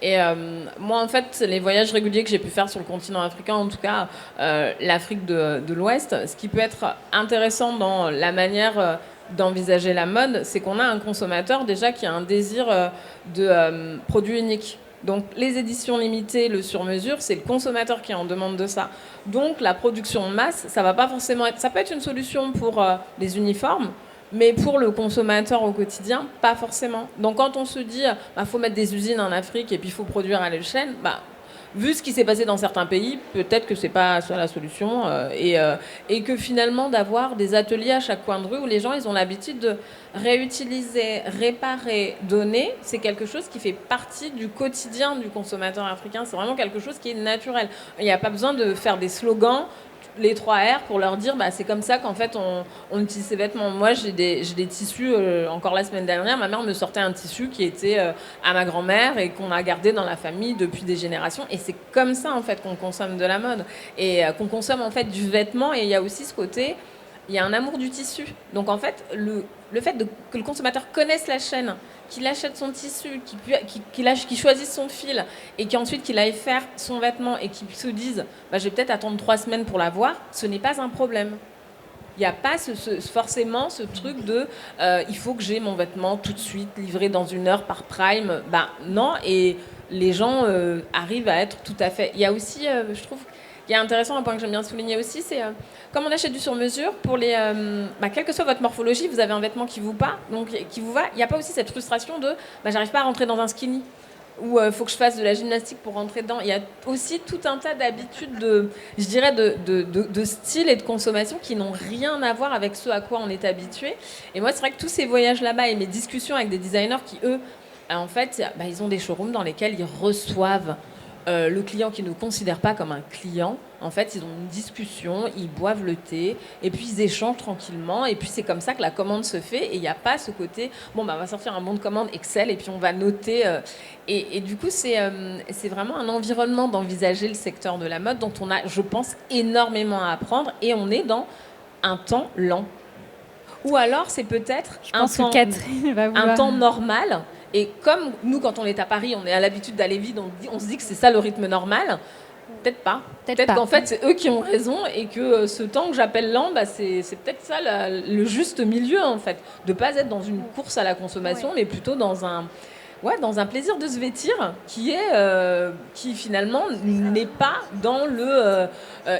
Et moi, en fait, les voyages réguliers que j'ai pu faire sur le continent africain, en tout cas l'Afrique de l'Ouest, ce qui peut être intéressant dans la manière d'envisager la mode, c'est qu'on a un consommateur déjà qui a un désir de produit unique. Donc les éditions limitées, le sur-mesure, c'est le consommateur qui en demande de ça. Donc la production de masse, ça va pas forcément être... Ça peut être une solution pour les uniformes, mais pour le consommateur au quotidien, pas forcément. Donc quand on se dit faut mettre des usines en Afrique et puis il faut produire à l'échelle, vu ce qui s'est passé dans certains pays, peut-être que c'est pas ça la solution et que finalement d'avoir des ateliers à chaque coin de rue où les gens ils ont l'habitude de réutiliser, réparer, donner, c'est quelque chose qui fait partie du quotidien du consommateur africain. C'est vraiment quelque chose qui est naturel. Il n'y a pas besoin de faire des slogans, les 3 R, pour leur dire c'est comme ça qu'en fait on utilise ces vêtements. Moi j'ai des tissus, encore la semaine dernière ma mère me sortait un tissu qui était à ma grand-mère et qu'on a gardé dans la famille depuis des générations, et c'est comme ça en fait qu'on consomme de la mode et qu'on consomme en fait du vêtement. Et il y a aussi ce côté, il y a un amour du tissu. Donc en fait le fait que le consommateur connaisse la chaîne, qu'il achète son tissu, qu'il choisisse son fil et qu'ensuite qu'il aille faire son vêtement et qu'il se dise je vais peut-être attendre 3 semaines pour l'avoir, ce n'est pas un problème. Il n'y a pas forcément ce truc de il faut que j'ai mon vêtement tout de suite livré dans 1 heure par Prime. Non, et les gens arrivent à être tout à fait... Il y a aussi, je trouve... Il y a intéressant, un point que j'aime bien souligner aussi, c'est comme on achète du sur-mesure, pour les, quelle que soit votre morphologie, vous avez un vêtement qui vous va, il n'y a pas aussi cette frustration de j'arrive pas à rentrer dans un skinny, ou faut que je fasse de la gymnastique pour rentrer dedans. Il y a aussi tout un tas d'habitudes de style et de consommation qui n'ont rien à voir avec ce à quoi on est habitué. Et moi, c'est vrai que tous ces voyages là-bas et mes discussions avec des designers qui, eux, en fait, ils ont des showrooms dans lesquels ils reçoivent le client qui ne considère pas comme un client. En fait, ils ont une discussion, ils boivent le thé, et puis ils échangent tranquillement, et puis c'est comme ça que la commande se fait, et il n'y a pas ce côté, on va sortir un bon de commande Excel, et puis on va noter. Et du coup, c'est vraiment un environnement d'envisager le secteur de la mode dont on a, je pense, énormément à apprendre, et on est dans un temps lent. Ou alors, c'est peut-être un temps normal. Et comme nous, quand on est à Paris, on est à l'habitude d'aller vite, on se dit que c'est ça le rythme normal. Peut-être pas. Peut-être qu'en fait, c'est eux qui ont raison et que ce temps que j'appelle lent, c'est peut-être ça le juste milieu, en fait. De ne pas être dans une course à la consommation, mais plutôt dans un plaisir de se vêtir qui finalement n'est pas dans le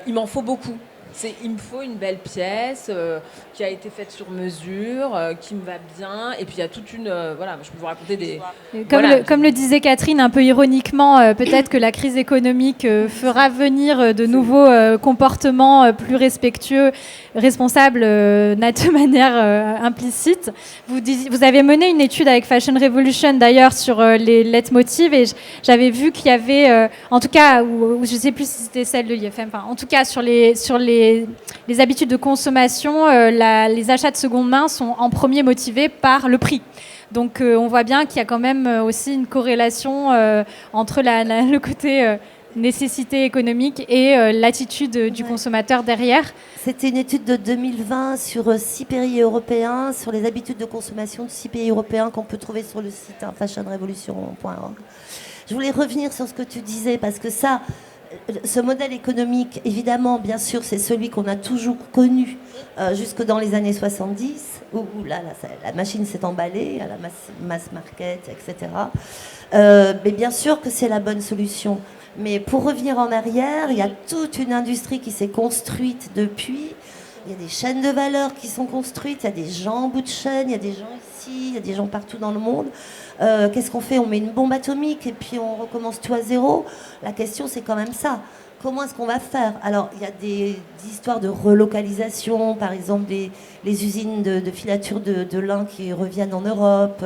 il m'en faut beaucoup. Il me faut une belle pièce qui a été faite sur mesure, qui me va bien. Et puis il y a toute une... je peux vous raconter des... Comme le disait Catherine, un peu ironiquement, peut-être que la crise économique fera venir de nouveaux comportements plus respectueux, responsables de manière implicite. Vous avez mené une étude avec Fashion Revolution d'ailleurs sur les leitmotivs, et j'avais vu qu'il y avait, en tout cas, ou je ne sais plus si c'était celle de l'IFM, en tout cas sur les habitudes de consommation, les achats de seconde main sont en premier motivés par le prix. Donc on voit bien qu'il y a quand même aussi une corrélation entre le côté nécessité économique et l'attitude du consommateur derrière. C'était une étude de 2020 sur 6 pays européens, sur les habitudes de consommation de 6 pays européens qu'on peut trouver sur le site fashionrevolution.org. Je voulais revenir sur ce que tu disais, parce que ça, ce modèle économique, évidemment, bien sûr, c'est celui qu'on a toujours connu jusque dans les années 70, où la machine s'est emballée à la mass market, etc. Mais bien sûr que c'est la bonne solution. Mais pour revenir en arrière, il y a toute une industrie qui s'est construite depuis. Il y a des chaînes de valeur qui sont construites, il y a des gens en bout de chaîne, il y a des gens ici, il y a des gens partout dans le monde. Qu'est-ce qu'on fait? On met une bombe atomique et puis on recommence tout à zéro. La question, c'est quand même ça. Comment est-ce qu'on va faire? Alors, il y a des histoires de relocalisation, par exemple les usines de filature de lin qui reviennent en Europe.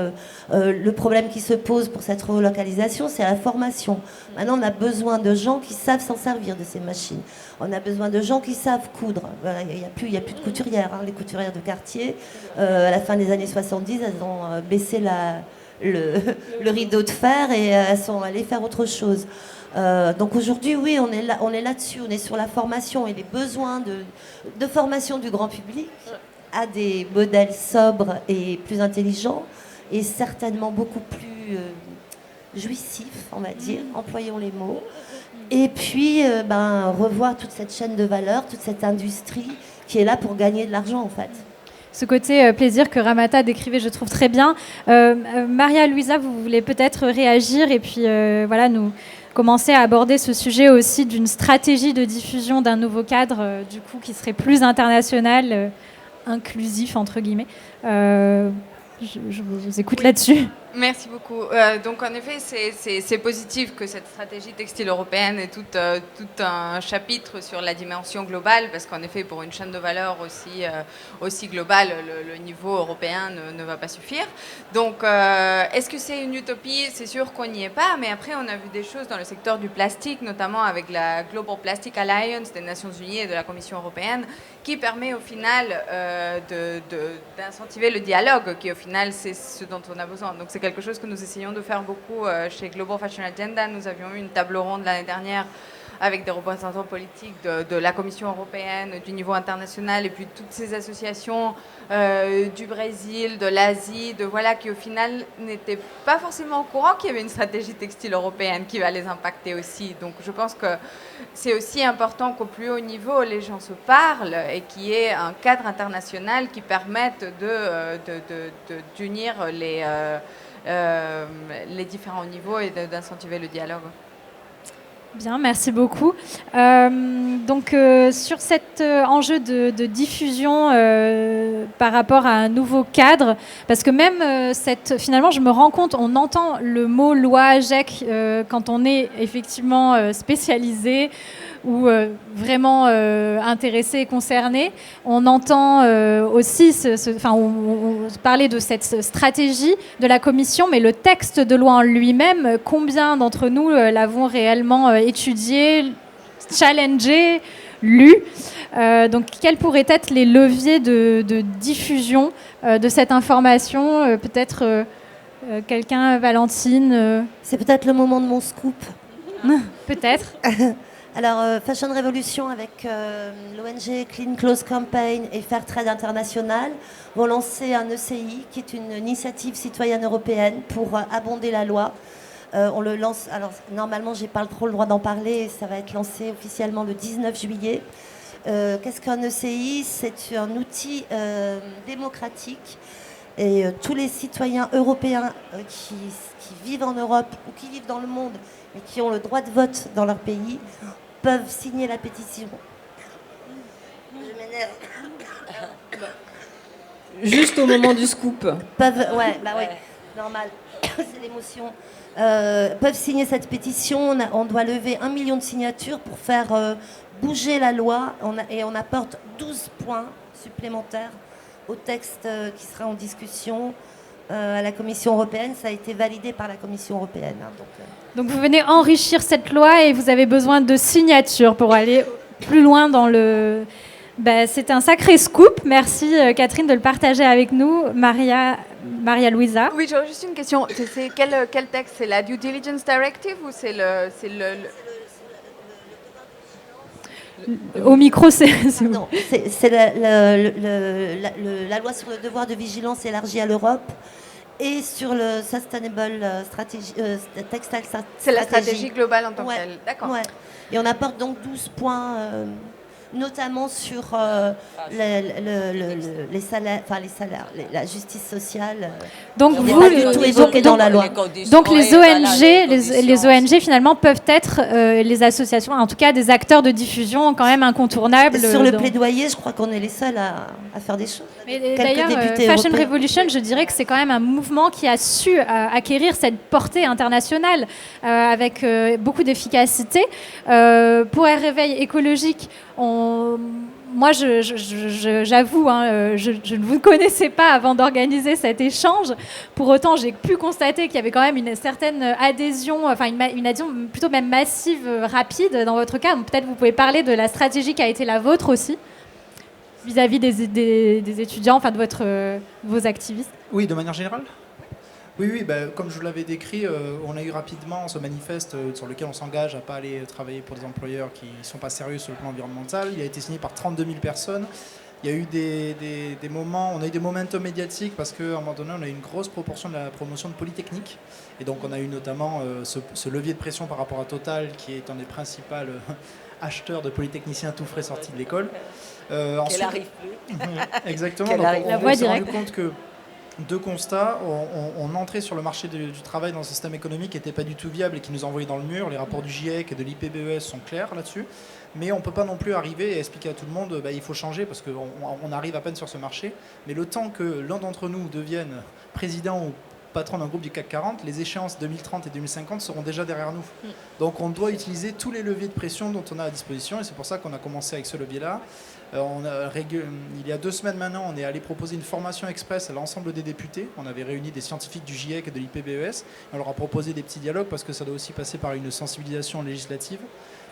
Le problème qui se pose pour cette relocalisation, c'est la formation. Maintenant, on a besoin de gens qui savent s'en servir de ces machines. On a besoin de gens qui savent coudre. Il n'y a plus de couturières. Les couturières de quartier, à la fin des années 70, elles ont baissé le rideau de fer et elles sont allées faire autre chose. Donc aujourd'hui, oui, on est là-dessus, on est sur la formation et les besoins de formation du grand public à des modèles sobres et plus intelligents et certainement beaucoup plus jouissifs, on va dire, employons les mots. Et puis, revoir toute cette chaîne de valeur, toute cette industrie qui est là pour gagner de l'argent, en fait. Ce côté plaisir que Ramata décrivait, je trouve très bien. Maria Luisa, vous voulez peut-être réagir et puis nous commencer à aborder ce sujet aussi d'une stratégie de diffusion d'un nouveau cadre, du coup, qui serait plus international, inclusif, entre guillemets. Je vous écoute là-dessus. Merci beaucoup. Donc en effet, c'est positif que cette stratégie textile européenne ait tout un chapitre sur la dimension globale, parce qu'en effet, pour une chaîne de valeur aussi globale, le niveau européen ne va pas suffire. Donc est-ce que c'est une utopie? C'est sûr qu'on n'y est pas, mais après on a vu des choses dans le secteur du plastique, notamment avec la Global Plastic Alliance des Nations Unies et de la Commission européenne, qui permet au final d'incentiver le dialogue, qui au final c'est ce dont on a besoin. Donc c'est quelque chose que nous essayons de faire beaucoup chez Global Fashion Agenda. Nous avions eu une table ronde l'année dernière avec des représentants politiques de la Commission européenne, du niveau international, et puis toutes ces associations du Brésil, de l'Asie, qui au final n'étaient pas forcément au courant qu'il y avait une stratégie textile européenne qui va les impacter aussi. Donc je pense que c'est aussi important qu'au plus haut niveau, les gens se parlent et qu'il y ait un cadre international qui permette d'unir les différents niveaux et d'incentiver le dialogue. Bien, merci beaucoup. Sur cet enjeu de diffusion par rapport à un nouveau cadre, parce que même finalement, je me rends compte, on entend le mot loi AGEC quand on est effectivement spécialisé ou vraiment intéressé et concerné. On entend aussi on parlait de cette stratégie de la Commission, mais le texte de loi en lui-même, combien d'entre nous l'avons réellement étudié, challengé, lu? Donc, quels pourraient être les leviers de diffusion de cette information? Peut-être quelqu'un, Valentine C'est peut-être le moment de mon scoop. Peut-être. Alors, Fashion Revolution avec l'ONG Clean Clothes Campaign et Fairtrade International vont lancer un ECI qui est une initiative citoyenne européenne pour abonder la loi. On le lance, alors normalement j'ai pas trop le droit d'en parler, ça va être lancé officiellement le 19 juillet. Qu'est-ce qu'un ECI? C'est un outil démocratique et tous les citoyens européens qui vivent en Europe ou qui vivent dans le monde et qui ont le droit de vote dans leur pays peuvent signer la pétition. Je m'énerve. Juste au moment du scoop. Oui, normal, c'est l'émotion. Peuvent signer cette pétition, on doit lever 1 million de signatures pour faire bouger la loi et on apporte 12 points supplémentaires au texte qui sera en discussion à la Commission européenne. Ça a été validé par la Commission européenne. Donc vous venez enrichir cette loi et vous avez besoin de signatures pour aller plus loin dans le... c'est un sacré scoop. Merci Catherine de le partager avec nous. Maria Luisa. Oui, j'aurais juste une question. C'est quel texte? C'est la Due Diligence Directive ou c'est le... Au micro, Non, c'est la loi sur le devoir de vigilance élargie à l'Europe. et sur le Sustainable Textile Strategy. C'est la stratégie globale en tant Ouais. que telle. D'accord. Ouais. Et on apporte donc 12 points, notamment sur les salaires, la justice sociale. Donc Il y a vous, pas du de- tout évoqué dans la loi. donc les Ouais, voilà, ONG, conditions. les ONG finalement peuvent être les associations, en tout cas des acteurs de diffusion quand même incontournables. Sur le dans- plaidoyer, je crois qu'on est les seuls à faire des choses. Mais Quelques d'ailleurs, députés Fashion européens. Revolution, je dirais que c'est quand même un mouvement qui a su acquérir cette portée internationale avec beaucoup d'efficacité. Pour un réveil écologique, moi, j'avoue, je ne vous connaissais pas avant d'organiser cet échange. Pour autant, j'ai pu constater qu'il y avait quand même une certaine adhésion, enfin une adhésion plutôt même massive, rapide dans votre cas. Donc, peut-être vous pouvez parler de la stratégie qui a été la vôtre aussi vis-à-vis des étudiants, enfin de vos activistes. Oui, de manière générale. Oui, comme je vous l'avais décrit, on a eu rapidement ce manifeste sur lequel on s'engage à ne pas aller travailler pour des employeurs qui ne sont pas sérieux sur le plan environnemental. Il a été signé par 32 000 personnes. Il y a eu des moments, on a eu des momentum médiatiques parce qu'à un moment donné, on a eu une grosse proportion de la promotion de Polytechnique. Et donc, on a eu notamment ce levier de pression par rapport à Total, qui est un des principaux acheteurs de polytechniciens tout frais sortis de l'école. Qu'elle arrive plus. Exactement. Qu'elle Donc, arrive. La on voie s'est rendu directe. compte que deux constats. On entrait sur le marché du travail dans un système économique qui n'était pas du tout viable et qui nous envoyait dans le mur. Les rapports du GIEC et de l'IPBES sont clairs là-dessus. Mais on ne peut pas non plus arriver et expliquer à tout le monde il faut changer parce qu'on arrive à peine sur ce marché. Mais le temps que l'un d'entre nous devienne président ou patron d'un groupe du CAC 40, les échéances 2030 et 2050 seront déjà derrière nous. Donc on doit utiliser tous les leviers de pression dont on a à disposition et c'est pour ça qu'on a commencé avec ce levier-là. Il y a 2 semaines maintenant, on est allé proposer une formation express à l'ensemble des députés. On avait réuni des scientifiques du GIEC et de l'IPBES. On leur a proposé des petits dialogues parce que ça doit aussi passer par une sensibilisation législative.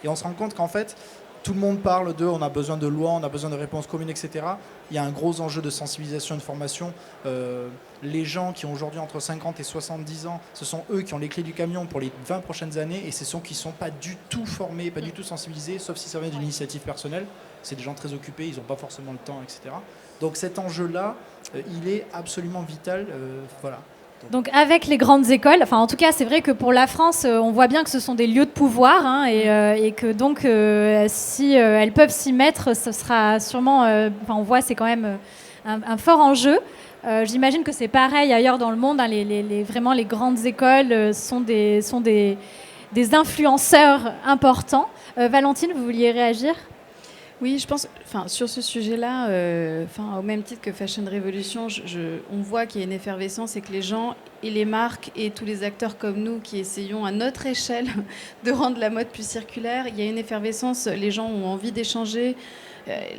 Et on se rend compte qu'en fait, tout le monde parle on a besoin de lois, on a besoin de réponses communes, etc. Il y a un gros enjeu de sensibilisation et de formation. Les gens qui ont aujourd'hui entre 50 et 70 ans, ce sont eux qui ont les clés du camion pour les 20 prochaines années et ce sont qui ne sont pas du tout formés, pas du tout sensibilisés, sauf si ça vient d'une initiative personnelle. C'est des gens très occupés, ils n'ont pas forcément le temps, etc. Donc cet enjeu-là, il est absolument vital. Voilà. Donc avec les grandes écoles, enfin en tout cas c'est vrai que pour la France, on voit bien que ce sont des lieux de pouvoir et que donc si elles peuvent s'y mettre, ce sera sûrement, on voit c'est quand même un fort enjeu. J'imagine que c'est pareil ailleurs dans le monde, vraiment les grandes écoles sont des influenceurs importants. Valentine, vous vouliez réagir ? Oui, je pense, sur ce sujet-là, au même titre que Fashion Revolution, on voit qu'il y a une effervescence et que les gens et les marques et tous les acteurs comme nous qui essayons à notre échelle de rendre la mode plus circulaire, il y a une effervescence, les gens ont envie d'échanger.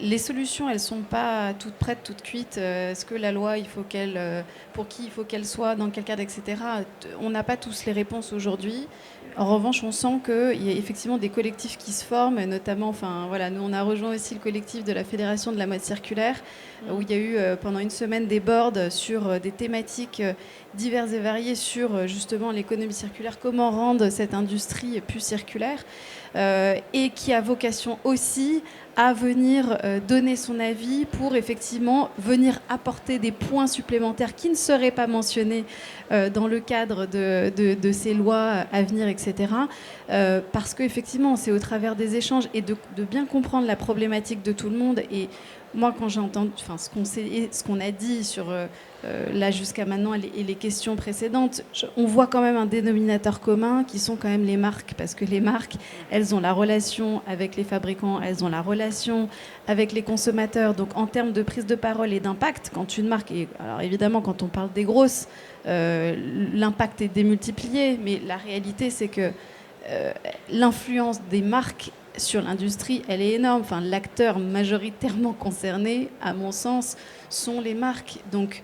Les solutions, elles ne sont pas toutes prêtes, toutes cuites. Est-ce que la loi, pour qui il faut qu'elle soit, dans quel cadre, etc. On n'a pas tous les réponses aujourd'hui. En revanche, on sent qu'il y a effectivement des collectifs qui se forment, notamment, nous on a rejoint aussi le collectif de la Fédération de la mode circulaire, où il y a eu pendant une semaine des boards sur des thématiques diverses et variées sur justement l'économie circulaire, comment rendre cette industrie plus circulaire, et qui a vocation aussi à venir donner son avis pour effectivement venir apporter des points supplémentaires qui ne seraient pas mentionnés dans le cadre de ces lois à venir, etc. Parce qu'effectivement, c'est au travers des échanges et de bien comprendre la problématique de tout le monde. Et moi, quand j'ai entendu ce qu'on a dit sur là jusqu'à maintenant et les questions précédentes, on voit quand même un dénominateur commun qui sont quand même les marques, parce que les marques, elles ont la relation avec les fabricants, elles ont la relation avec les consommateurs. Donc en termes de prise de parole et d'impact, quand une marque, alors évidemment quand on parle des grosses, l'impact est démultiplié, mais la réalité c'est que l'influence des marques sur l'industrie, elle est énorme. L'acteur majoritairement concerné, à mon sens, sont les marques. Donc,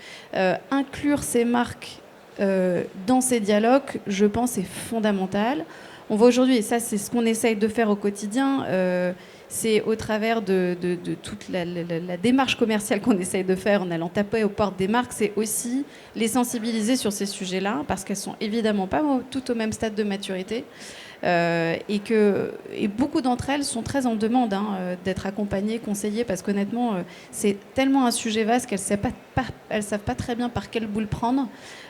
inclure ces marques dans ces dialogues, je pense, est fondamental. On voit aujourd'hui, et ça, c'est ce qu'on essaye de faire au quotidien, c'est au travers de toute la démarche commerciale qu'on essaye de faire en allant taper aux portes des marques, c'est aussi les sensibiliser sur ces sujets-là, parce qu'elles sont évidemment pas toutes au même stade de maturité. Et beaucoup d'entre elles sont très en demande d'être accompagnées, conseillées, parce qu'honnêtement, c'est tellement un sujet vaste qu'elles ne savent pas très bien par quelle boule prendre.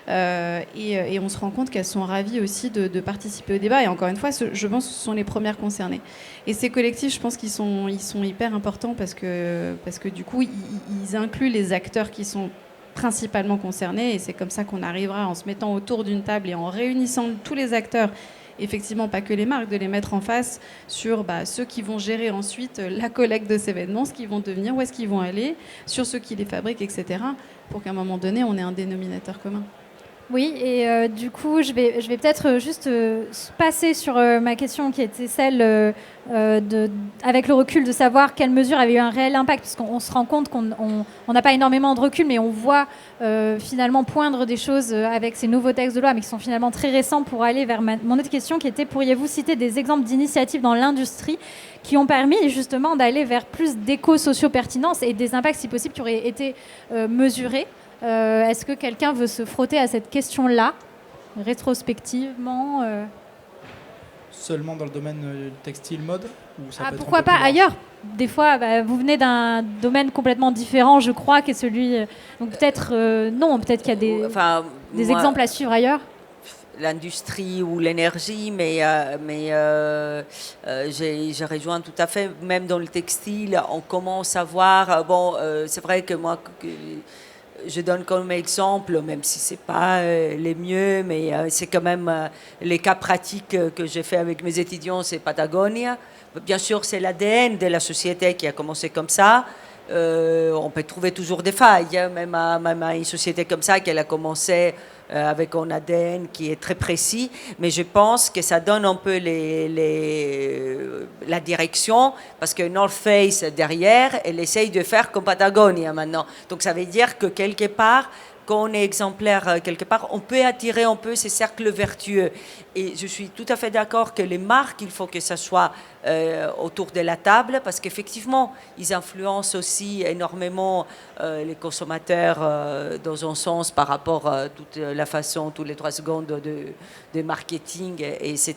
Et on se rend compte qu'elles sont ravies aussi de participer au débat. Et encore une fois, je pense que ce sont les premières concernées. Et ces collectifs, je pense qu'ils sont hyper importants parce que du coup, ils incluent les acteurs qui sont principalement concernés. Et c'est comme ça qu'on arrivera, en se mettant autour d'une table et en réunissant tous les acteurs, effectivement pas que les marques, de les mettre en face sur ceux qui vont gérer ensuite la collecte de ces événements, ce qu'ils vont devenir, où est-ce qu'ils vont aller, sur ceux qui les fabriquent, etc. pour qu'à un moment donné, on ait un dénominateur commun. Oui, et du coup, je vais peut-être juste passer sur ma question qui était celle, avec le recul, de savoir quelle mesure avait eu un réel impact, parce qu'on se rend compte qu'on n'a pas énormément de recul, mais on voit finalement poindre des choses avec ces nouveaux textes de loi, mais qui sont finalement très récents, pour aller vers mon autre question qui était, pourriez-vous citer des exemples d'initiatives dans l'industrie qui ont permis justement d'aller vers plus d'éco-socio-pertinence et des impacts, si possible, qui auraient été mesurés? Est-ce que quelqu'un veut se frotter à cette question-là, rétrospectivement Seulement dans le domaine textile, mode, ou ça peut être pourquoi un peu pas plus large? ailleurs? Des fois, vous venez d'un domaine complètement différent, je crois, que celui... donc peut-être non, peut-être qu'il y a des exemples à suivre ailleurs. L'industrie ou l'énergie, mais j'ai rejoint tout à fait, même dans le textile, on commence à voir, c'est vrai que moi... Je donne comme exemple, même si ce n'est pas les mieux, mais c'est quand même les cas pratiques que j'ai fait avec mes étudiants, c'est Patagonia. Bien sûr, c'est l'ADN de la société qui a commencé comme ça. On peut trouver toujours des failles, hein, même à une société comme ça, qu'elle a commencé avec un ADN qui est très précis, mais je pense que ça donne un peu la direction, parce que North Face, derrière, elle essaye de faire comme Patagonia maintenant. Donc ça veut dire que quelque part, quand on est exemplaire quelque part, on peut attirer un peu ces cercles vertueux. Et je suis tout à fait d'accord que les marques, il faut que ça soit autour de la table, parce qu'effectivement, ils influencent aussi énormément les consommateurs dans un sens par rapport à toute la façon, toutes les 3 secondes de marketing, etc.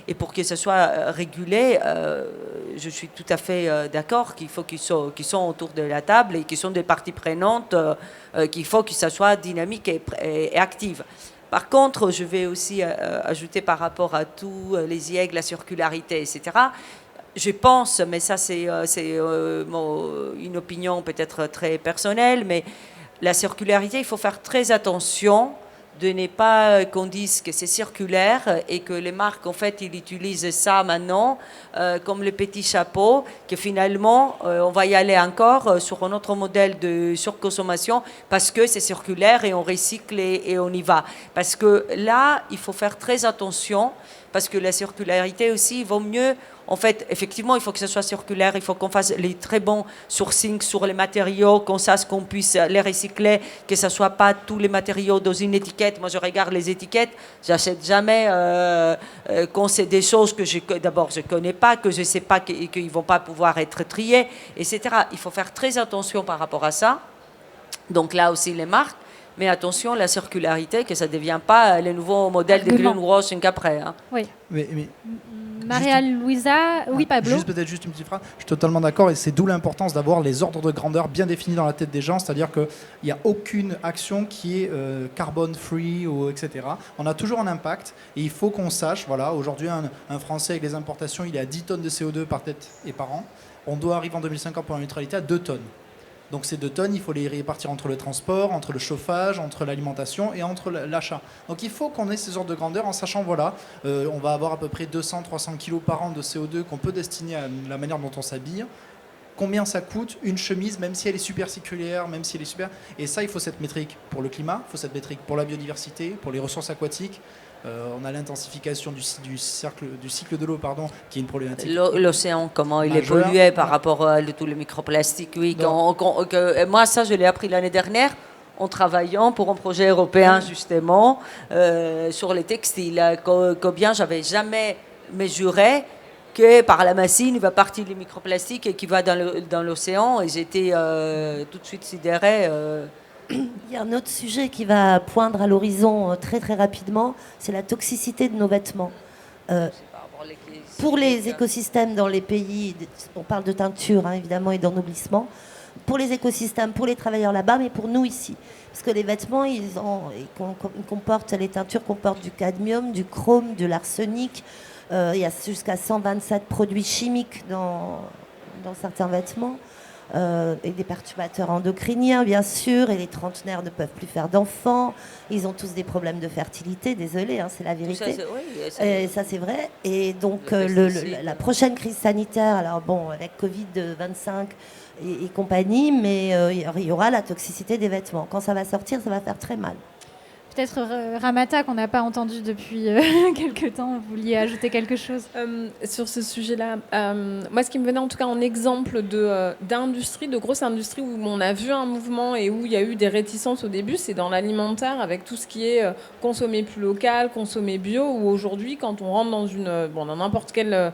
Et pour que ça soit régulé, je suis tout à fait d'accord qu'il faut qu'ils soient autour de la table et qu'ils sont des parties prenantes, qu'il faut que ça soit dynamique et active. Par contre, je vais aussi ajouter par rapport à tous les IEG, la circularité, etc. Je pense, mais ça c'est une opinion peut-être très personnelle, mais la circularité, il faut faire très attention de ne pas qu'on dise que c'est circulaire et que les marques, en fait, ils utilisent ça maintenant comme le petit chapeau, que finalement, on va y aller encore sur un autre modèle de surconsommation parce que c'est circulaire et on recycle et on y va. Parce que là, il faut faire très attention parce que la circularité aussi, il vaut mieux... En fait, effectivement, il faut que ce soit circulaire, il faut qu'on fasse les très bons sourcing sur les matériaux, qu'on sache qu'on puisse les recycler, que ce ne soit pas tous les matériaux dans une étiquette. Moi, je regarde les étiquettes, j'achète jamais quand c'est des choses que d'abord je ne connais pas, que je ne sais pas qu'ils ne vont pas pouvoir être triés, etc. Il faut faire très attention par rapport à ça. Donc là aussi, les marques. Mais attention, la circularité, que ça ne devienne pas le nouveau modèle de greenwashing après. Hein. Oui. Mais Maria-Louisa, oui, Pablo. Peut-être juste une petite phrase. Je suis totalement d'accord et c'est d'où l'importance d'avoir les ordres de grandeur bien définis dans la tête des gens, c'est-à-dire qu'il n'y a aucune action qui est carbone free ou etc. On a toujours un impact et il faut qu'on sache, voilà, aujourd'hui un Français avec les importations, il est à 10 tonnes de CO2 par tête et par an. On doit arriver en 2050 pour la neutralité à 2 tonnes. Donc ces 2 tonnes, il faut les répartir entre le transport, entre le chauffage, entre l'alimentation et entre l'achat. Donc il faut qu'on ait ces ordres de grandeur en sachant, voilà, on va avoir à peu près 200-300 kilos par an de CO2 qu'on peut destiner à la manière dont on s'habille. Combien ça coûte une chemise, même si elle est super circulaire, même si elle est super... Et ça, il faut cette métrique pour le climat, il faut cette métrique pour la biodiversité, pour les ressources aquatiques. On a l'intensification du cycle de l'eau, qui est une problématique. L'océan, comment il est pollué par rapport à tous les microplastiques. Oui, moi, ça, je l'ai appris l'année dernière en travaillant pour un projet européen, justement, sur les textiles. Combien j'avais jamais mesuré que par la machine, il va partir les microplastiques et qui va dans l'océan. Et j'étais tout de suite sidérée. Il y a un autre sujet qui va poindre à l'horizon très très rapidement, c'est la toxicité de nos vêtements. Pour les écosystèmes dans les pays, on parle de teinture évidemment et d'ennoblissement, pour les écosystèmes, pour les travailleurs là-bas, mais pour nous ici. Parce que les vêtements, les teintures comportent du cadmium, du chrome, de l'arsenic. Il y a jusqu'à 127 produits chimiques dans certains vêtements. Et des perturbateurs endocriniens, bien sûr, et les trentenaires ne peuvent plus faire d'enfants. Ils ont tous des problèmes de fertilité, désolé, c'est la vérité. Ça, c'est vrai. Et donc, la prochaine crise sanitaire, alors bon, avec Covid-25 et compagnie, mais il y aura la toxicité des vêtements. Quand ça va sortir, ça va faire très mal. Peut-être Ramata, qu'on n'a pas entendu depuis quelques temps, vous vouliez ajouter quelque chose sur ce sujet-là. Moi, ce qui me venait en tout cas en exemple d'industrie, de grosse industrie où on a vu un mouvement et où il y a eu des réticences au début, c'est dans l'alimentaire avec tout ce qui est consommer plus local, consommer bio, où aujourd'hui, quand on rentre dans n'importe quelle,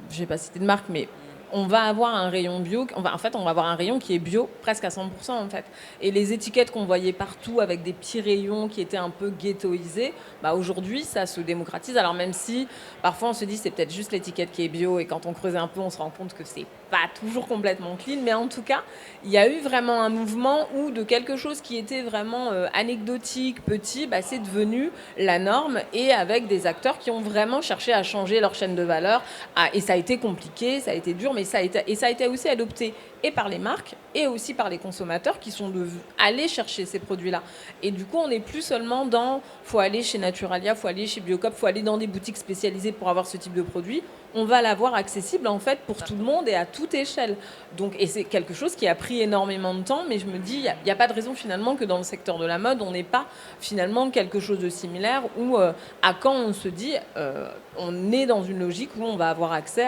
je ne vais pas citer de marque, mais on va avoir un rayon bio, on va avoir un rayon qui est bio presque à 100% en fait. Et les étiquettes qu'on voyait partout avec des petits rayons qui étaient un peu ghettoisés, aujourd'hui ça se démocratise. Alors même si parfois on se dit c'est peut-être juste l'étiquette qui est bio et quand on creuse un peu on se rend compte que c'est pas toujours complètement clean, mais en tout cas il y a eu vraiment un mouvement où de quelque chose qui était vraiment anecdotique, petit, c'est devenu la norme et avec des acteurs qui ont vraiment cherché à changer leur chaîne de valeur. Et ça a été compliqué, ça a été dur, mais ça a été aussi adopté et par les marques et aussi par les consommateurs qui sont allés chercher ces produits-là. Et du coup, on n'est plus seulement faut aller chez Naturalia, faut aller chez Biocop, faut aller dans des boutiques spécialisées pour avoir ce type de produit. On va l'avoir accessible en fait pour tout le monde et à toute échelle. Donc, et c'est quelque chose qui a pris énormément de temps, mais je me dis, il n'y a pas de raison finalement que dans le secteur de la mode, on n'ait pas finalement quelque chose de similaire où à quand on se dit, on est dans une logique où on va avoir accès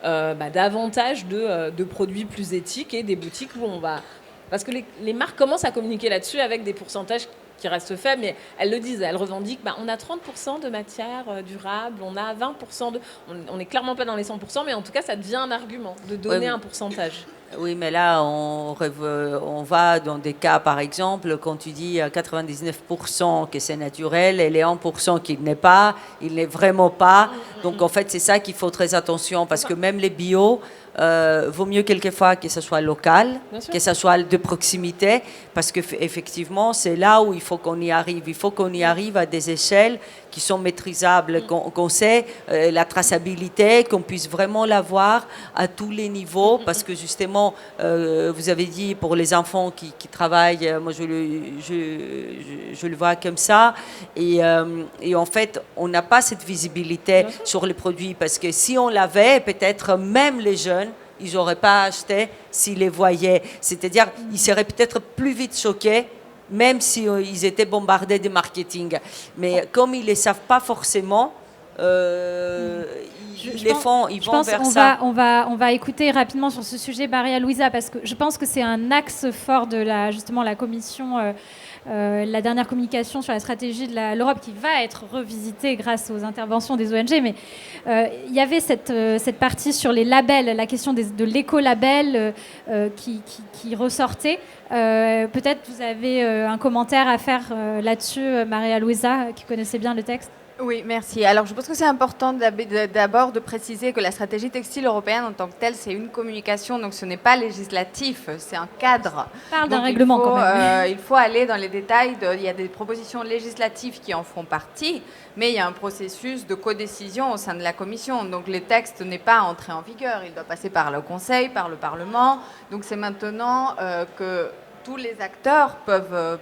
à davantage de produits plus éthiques et des boutiques où on va... Parce que les marques commencent à communiquer là-dessus avec des pourcentages qui restent faibles, mais elles le disent, elles revendiquent, on a 30% de matière durable, on a 20% de... On n'est clairement pas dans les 100%, mais en tout cas, ça devient un argument de donner un pourcentage. Oui, mais là, on va dans des cas, par exemple, quand tu dis à 99% que c'est naturel et les 1% qu'il n'est pas, il n'est vraiment pas. Donc, en fait, c'est ça qu'il faut très attention, parce que même les bio, vaut mieux quelquefois que ce soit local, que ce soit de proximité, parce qu'effectivement, c'est là où il faut qu'on y arrive. Il faut qu'on y arrive à des échelles qui sont maîtrisables, qu'on sait la traçabilité, qu'on puisse vraiment l'avoir à tous les niveaux, parce que justement, vous avez dit pour les enfants qui travaillent, moi je le vois comme ça, et en fait, on n'a pas cette visibilité sur les produits, parce que si on l'avait, peut-être même les jeunes, ils n'auraient pas acheté s'ils les voyaient. C'est-à-dire, ils seraient peut-être plus vite choqués, même s'ils étaient bombardés de marketing. Mais comme ils ne les savent pas forcément, ils vont vers ça. On va écouter rapidement sur ce sujet Maria Luisa, parce que je pense que c'est un axe fort de la commission, la dernière communication sur la stratégie de l'Europe qui va être revisitée grâce aux interventions des ONG. Mais il y avait cette partie sur les labels, la question de l'écolabel qui ressortait. Peut-être vous avez un commentaire à faire là-dessus, Maria Luisa, qui connaissait bien le texte. Oui, merci. Alors, je pense que c'est important d'abord de préciser que la stratégie textile européenne en tant que telle, c'est une communication, donc ce n'est pas législatif, c'est un cadre. On parle d'un règlement quand même. Il faut aller dans les détails. Il y a des propositions législatives qui en font partie, mais il y a un processus de codécision au sein de la Commission. Donc, les textes n'est pas entré en vigueur. Il doit passer par le Conseil, par le Parlement. Donc, c'est maintenant que tous les acteurs peuvent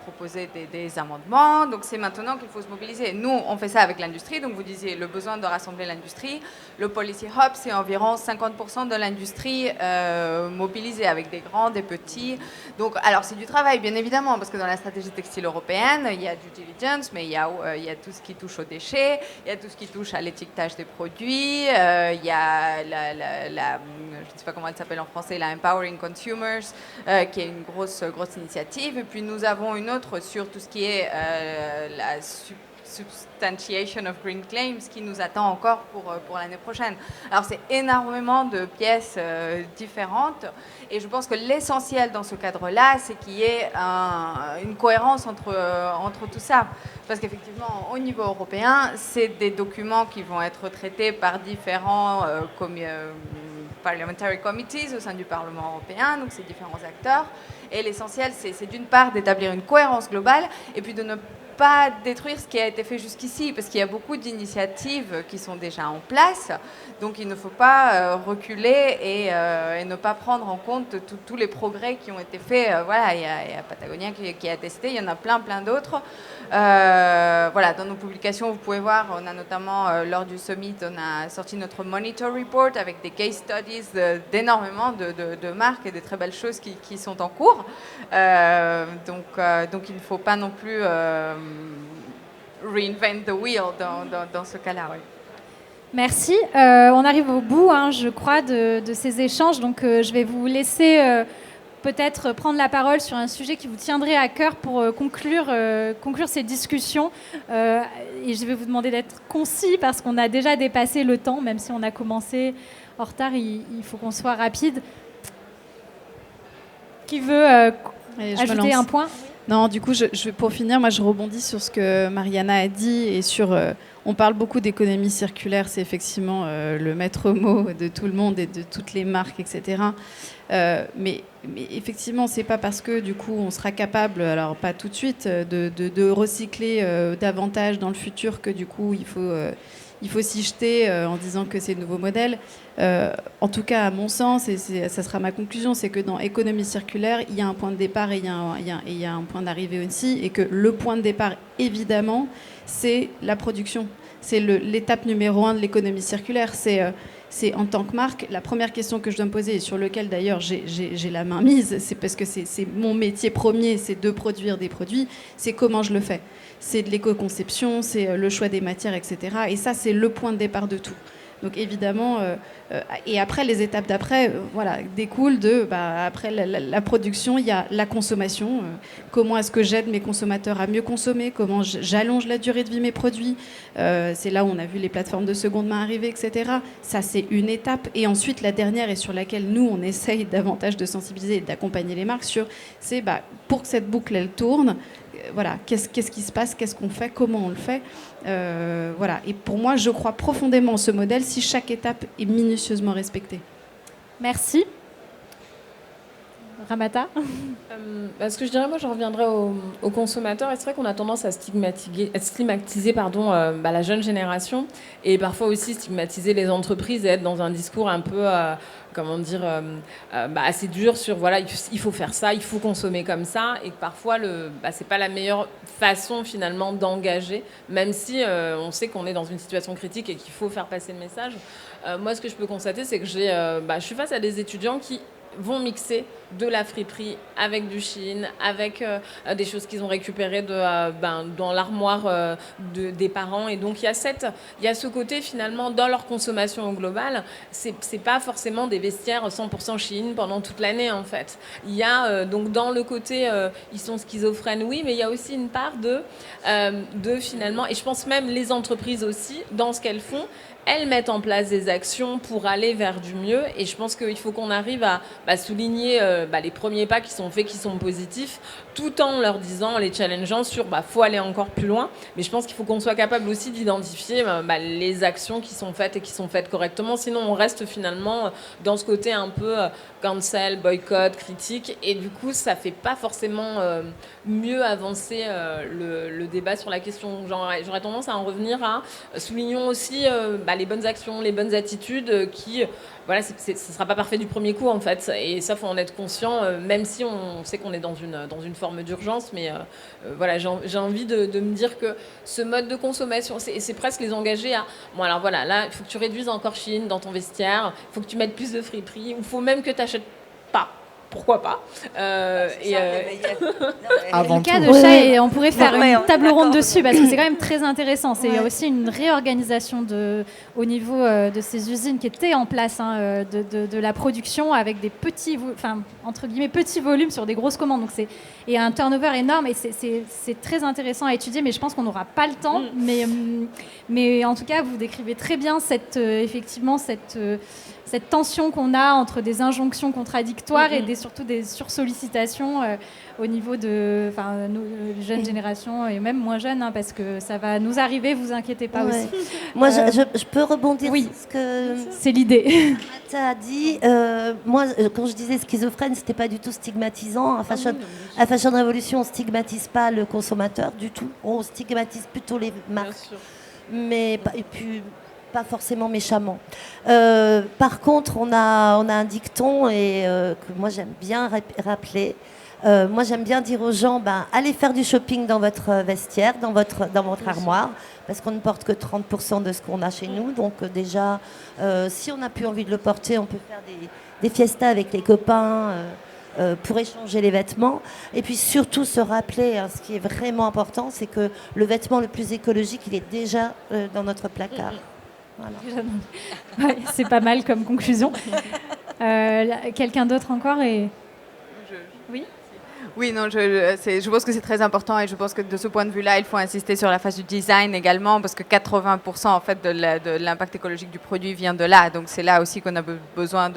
proposer des amendements. Donc, c'est maintenant qu'il faut se mobiliser. Nous, on fait ça avec l'industrie. Donc, vous disiez le besoin de rassembler l'industrie. Le Policy Hub, c'est environ 50% de l'industrie mobilisée avec des grands, des petits. Donc, alors, c'est du travail, bien évidemment, parce que dans la stratégie textile européenne, il y a du diligence, mais il y a tout ce qui touche aux déchets, il y a tout ce qui touche à l'étiquetage des produits, il y a je ne sais pas comment elle s'appelle en français, la Empowering Consumers, qui est une grosse initiative. Et puis nous avons une autre sur tout ce qui est substantiation of green claims qui nous attend encore pour l'année prochaine. Alors c'est énormément de pièces différentes et je pense que l'essentiel dans ce cadre-là, c'est qu'il y ait une cohérence entre tout ça. Parce qu'effectivement, au niveau européen, c'est des documents qui vont être traités par différents parliamentary committees au sein du Parlement européen, donc c'est différents acteurs. Et l'essentiel, c'est d'une part d'établir une cohérence globale et puis de ne pas détruire ce qui a été fait jusqu'ici, parce qu'il y a beaucoup d'initiatives qui sont déjà en place, donc il ne faut pas reculer et ne pas prendre en compte tous les progrès qui ont été faits. Voilà, il y a Patagonia qui a testé, il y en a plein d'autres. Voilà, dans nos publications, vous pouvez voir, on a notamment, lors du summit, on a sorti notre Monitor Report avec des case studies d'énormément de marques et de très belles choses qui sont en cours. Donc il ne faut pas non plus reinvent the wheel dans ce cas-là. Oui. Merci. On arrive au bout, je crois, de ces échanges. Donc, je vais vous laisser peut-être prendre la parole sur un sujet qui vous tiendrait à cœur pour conclure ces discussions. Et je vais vous demander d'être concis parce qu'on a déjà dépassé le temps, même si on a commencé en retard, il faut qu'on soit rapide. Qui veut ajouter un point ? Non, du coup, pour finir, moi, je rebondis sur ce que Mariana a dit et sur... on parle beaucoup d'économie circulaire, c'est effectivement le maître mot de tout le monde et de toutes les marques, etc. Mais effectivement, c'est pas parce que, du coup, on sera capable, alors pas tout de suite, de recycler davantage dans le futur que, du coup, il faut s'y jeter en disant que c'est de nouveaux modèles. En tout cas, à mon sens, et ça sera ma conclusion, c'est que dans économie circulaire, il y a un point de départ et il y a un point d'arrivée aussi, et que le point de départ, évidemment, c'est la production. C'est l'étape numéro 1 de l'économie circulaire. C'est en tant que marque, la première question que je dois me poser, et sur laquelle d'ailleurs j'ai la main mise, c'est parce que c'est mon métier premier, c'est de produire des produits, c'est comment je le fais. C'est de l'éco-conception, c'est le choix des matières, etc. Et ça, c'est le point de départ de tout. Donc évidemment, et après, les étapes d'après, voilà, découlent de, après la production, il y a la consommation. Comment est-ce que j'aide mes consommateurs à mieux consommer ? Comment j'allonge la durée de vie de mes produits ? C'est là où on a vu les plateformes de seconde main arriver, etc. Ça, c'est une étape. Et ensuite, la dernière, et sur laquelle nous, on essaye davantage de sensibiliser et d'accompagner les marques sur, c'est pour que cette boucle, elle tourne, voilà, qu'est-ce qui se passe, qu'est-ce qu'on fait, comment on le fait, voilà. Et pour moi, je crois profondément en ce modèle si chaque étape est minutieusement respectée. Merci. Ramata. Ce que je dirais, moi, je reviendrai aux consommateurs. Et c'est vrai qu'on a tendance à stigmatiser la jeune génération et parfois aussi stigmatiser les entreprises et être dans un discours un peu, assez dur sur, voilà, il faut faire ça, il faut consommer comme ça. Et que parfois, c'est pas la meilleure façon finalement d'engager, même si on sait qu'on est dans une situation critique et qu'il faut faire passer le message. Moi, ce que je peux constater, c'est que je suis face à des étudiants qui vont mixer de la friperie avec du Shein, avec des choses qu'ils ont récupérées dans l'armoire des parents. Et donc, il y a ce côté, finalement, dans leur consommation au global, c'est pas forcément des vestiaires 100% Shein pendant toute l'année, en fait. Il y a, donc, dans le côté, ils sont schizophrènes, oui, mais il y a aussi une part de finalement, et je pense même les entreprises aussi, dans ce qu'elles font, elles mettent en place des actions pour aller vers du mieux. Et je pense qu'il faut qu'on arrive à souligner les premiers pas qui sont faits, qui sont positifs, tout en leur disant, les challengeant sur faut aller encore plus loin. Mais je pense qu'il faut qu'on soit capable aussi d'identifier les actions qui sont faites et qui sont faites correctement. Sinon, on reste finalement dans ce côté un peu cancel, boycott, critique. Et du coup, ça ne fait pas forcément mieux avancer le débat sur la question. J'aurais tendance à en revenir à soulignons aussi les bonnes actions, les bonnes attitudes qui... Voilà, ce ne sera pas parfait du premier coup, en fait. Et ça, il faut en être conscient, même si on sait qu'on est dans une forme d'urgence. Mais voilà, j'ai envie de me dire que ce mode de consommation, c'est presque les engager à... Bon, alors voilà, là, il faut que tu réduises encore Shein dans ton vestiaire, il faut que tu mettes plus de friperie, il faut même que tu n'achètes pas pourquoi pas. Avant Le cas tout. de chat, et on pourrait faire Ouais, une on est table ronde d'accord. dessus parce que c'est quand même très intéressant. C'est Ouais. aussi une réorganisation au niveau de ces usines qui étaient en place, de la production avec des entre guillemets petits volumes sur des grosses commandes. Donc et un turnover énorme et c'est très intéressant à étudier. Mais je pense qu'on n'aura pas le temps. Mais en tout cas, vous décrivez très bien effectivement cette tension qu'on a entre des injonctions contradictoires et surtout des sursollicitations au niveau de nos jeunes générations et même moins jeunes, parce que ça va nous arriver, vous inquiétez pas Ouais. aussi. Moi, je peux rebondir oui. sur ce que C'est l'idée. tu as dit. Moi, quand je disais schizophrène, c'était pas du tout stigmatisant. À Fashion Revolution, on stigmatise pas le consommateur du tout. On stigmatise plutôt les marques. Mais et puis pas forcément méchamment. Par contre, on a un dicton que moi j'aime bien rappeler. Moi j'aime bien dire aux gens, allez faire du shopping dans votre vestiaire, dans votre armoire, parce qu'on ne porte que 30% de ce qu'on a chez nous. Donc déjà, si on n'a plus envie de le porter, on peut faire des fiestas avec les copains. Pour échanger les vêtements. Et puis surtout se rappeler, ce qui est vraiment important, c'est que le vêtement le plus écologique, il est déjà dans notre placard. Voilà. Ouais, c'est pas mal comme conclusion. Quelqu'un d'autre encore Oui. Oui, non, je pense que c'est très important et je pense que de ce point de vue-là, il faut insister sur la phase du design également parce que 80% en fait de l'impact écologique du produit vient de là. Donc c'est là aussi qu'on a besoin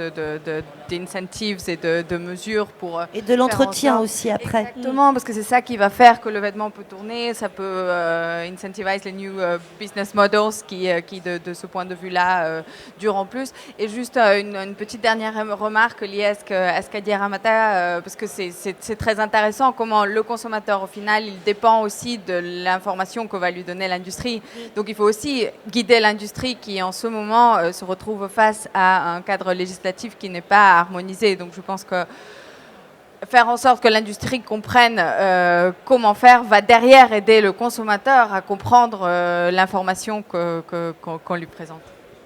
d'incentives et de mesures pour et de l'entretien faire en sorte- aussi après. Exactement, parce que c'est ça qui va faire que le vêtement peut tourner. Ça peut incentiviser les new business models qui de ce point de vue-là, durent en plus. Et juste une petite dernière remarque liée à ce qu'a dit Ramata, parce que c'est très intéressant comment le consommateur, au final, il dépend aussi de l'information que va lui donner l'industrie. Donc il faut aussi guider l'industrie qui, en ce moment, se retrouve face à un cadre législatif qui n'est pas harmonisé. Donc je pense que faire en sorte que l'industrie comprenne comment faire va derrière aider le consommateur à comprendre l'information qu'on lui présente.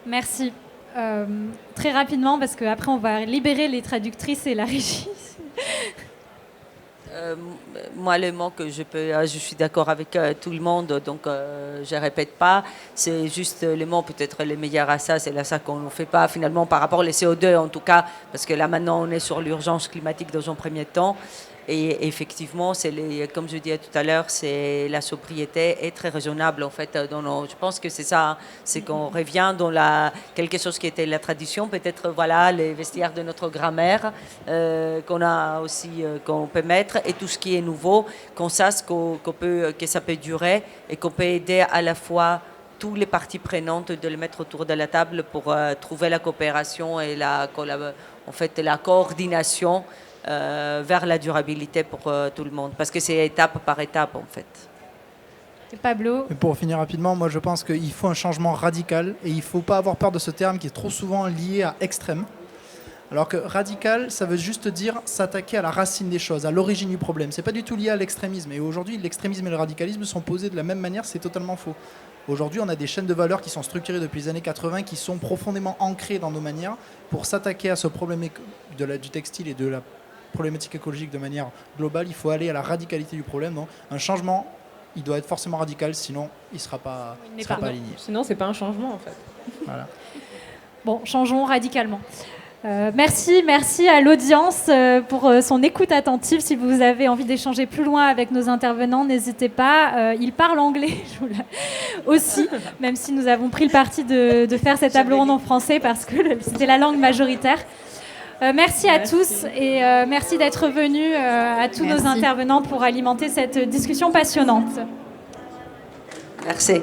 Merci. Très rapidement, parce qu'après on va libérer les traductrices et la régie. Moi, le mot que je suis d'accord avec tout le monde, donc je répète pas. C'est juste le mot peut-être le meilleur à ça, c'est là ça qu'on ne fait pas finalement par rapport au CO2 en tout cas, parce que là maintenant on est sur l'urgence climatique dans un premier temps. Et effectivement, comme je disais tout à l'heure, c'est la sobriété est très raisonnable en fait. Je pense que c'est ça, c'est qu'on revient dans quelque chose qui était la tradition, peut-être voilà les vestiaires de notre grand-mère qu'on a aussi qu'on peut mettre et tout ce qui est nouveau, qu'on sache que ça peut durer et qu'on peut aider à la fois toutes les parties prenantes de le mettre autour de la table pour trouver la coopération et la coordination. Vers la durabilité pour tout le monde, parce que c'est étape par étape en fait. Et Pablo. Et pour finir rapidement, moi je pense qu'il faut un changement radical et il ne faut pas avoir peur de ce terme qui est trop souvent lié à extrême. Alors que radical, ça veut juste dire s'attaquer à la racine des choses, à l'origine du problème. C'est pas du tout lié à l'extrémisme. Et aujourd'hui, l'extrémisme et le radicalisme sont posés de la même manière, c'est totalement faux. Aujourd'hui, on a des chaînes de valeur qui sont structurées depuis les années 80, qui sont profondément ancrées dans nos manières pour s'attaquer à ce problème du textile et de la problématique écologique de manière globale. Il faut aller à la radicalité du problème. Donc, un changement, il doit être forcément radical, sinon il ne sera pas aligné. Sinon, c'est pas un changement en fait. Voilà. Bon, changeons radicalement. Merci à l'audience pour son écoute attentive. Si vous avez envie d'échanger plus loin avec nos intervenants, n'hésitez pas. Ils parlent anglais aussi, même si nous avons pris le parti de faire cette table ronde en français parce que c'était la langue majoritaire. Merci à tous et merci d'être venus à tous nos intervenants pour alimenter cette discussion passionnante. Merci.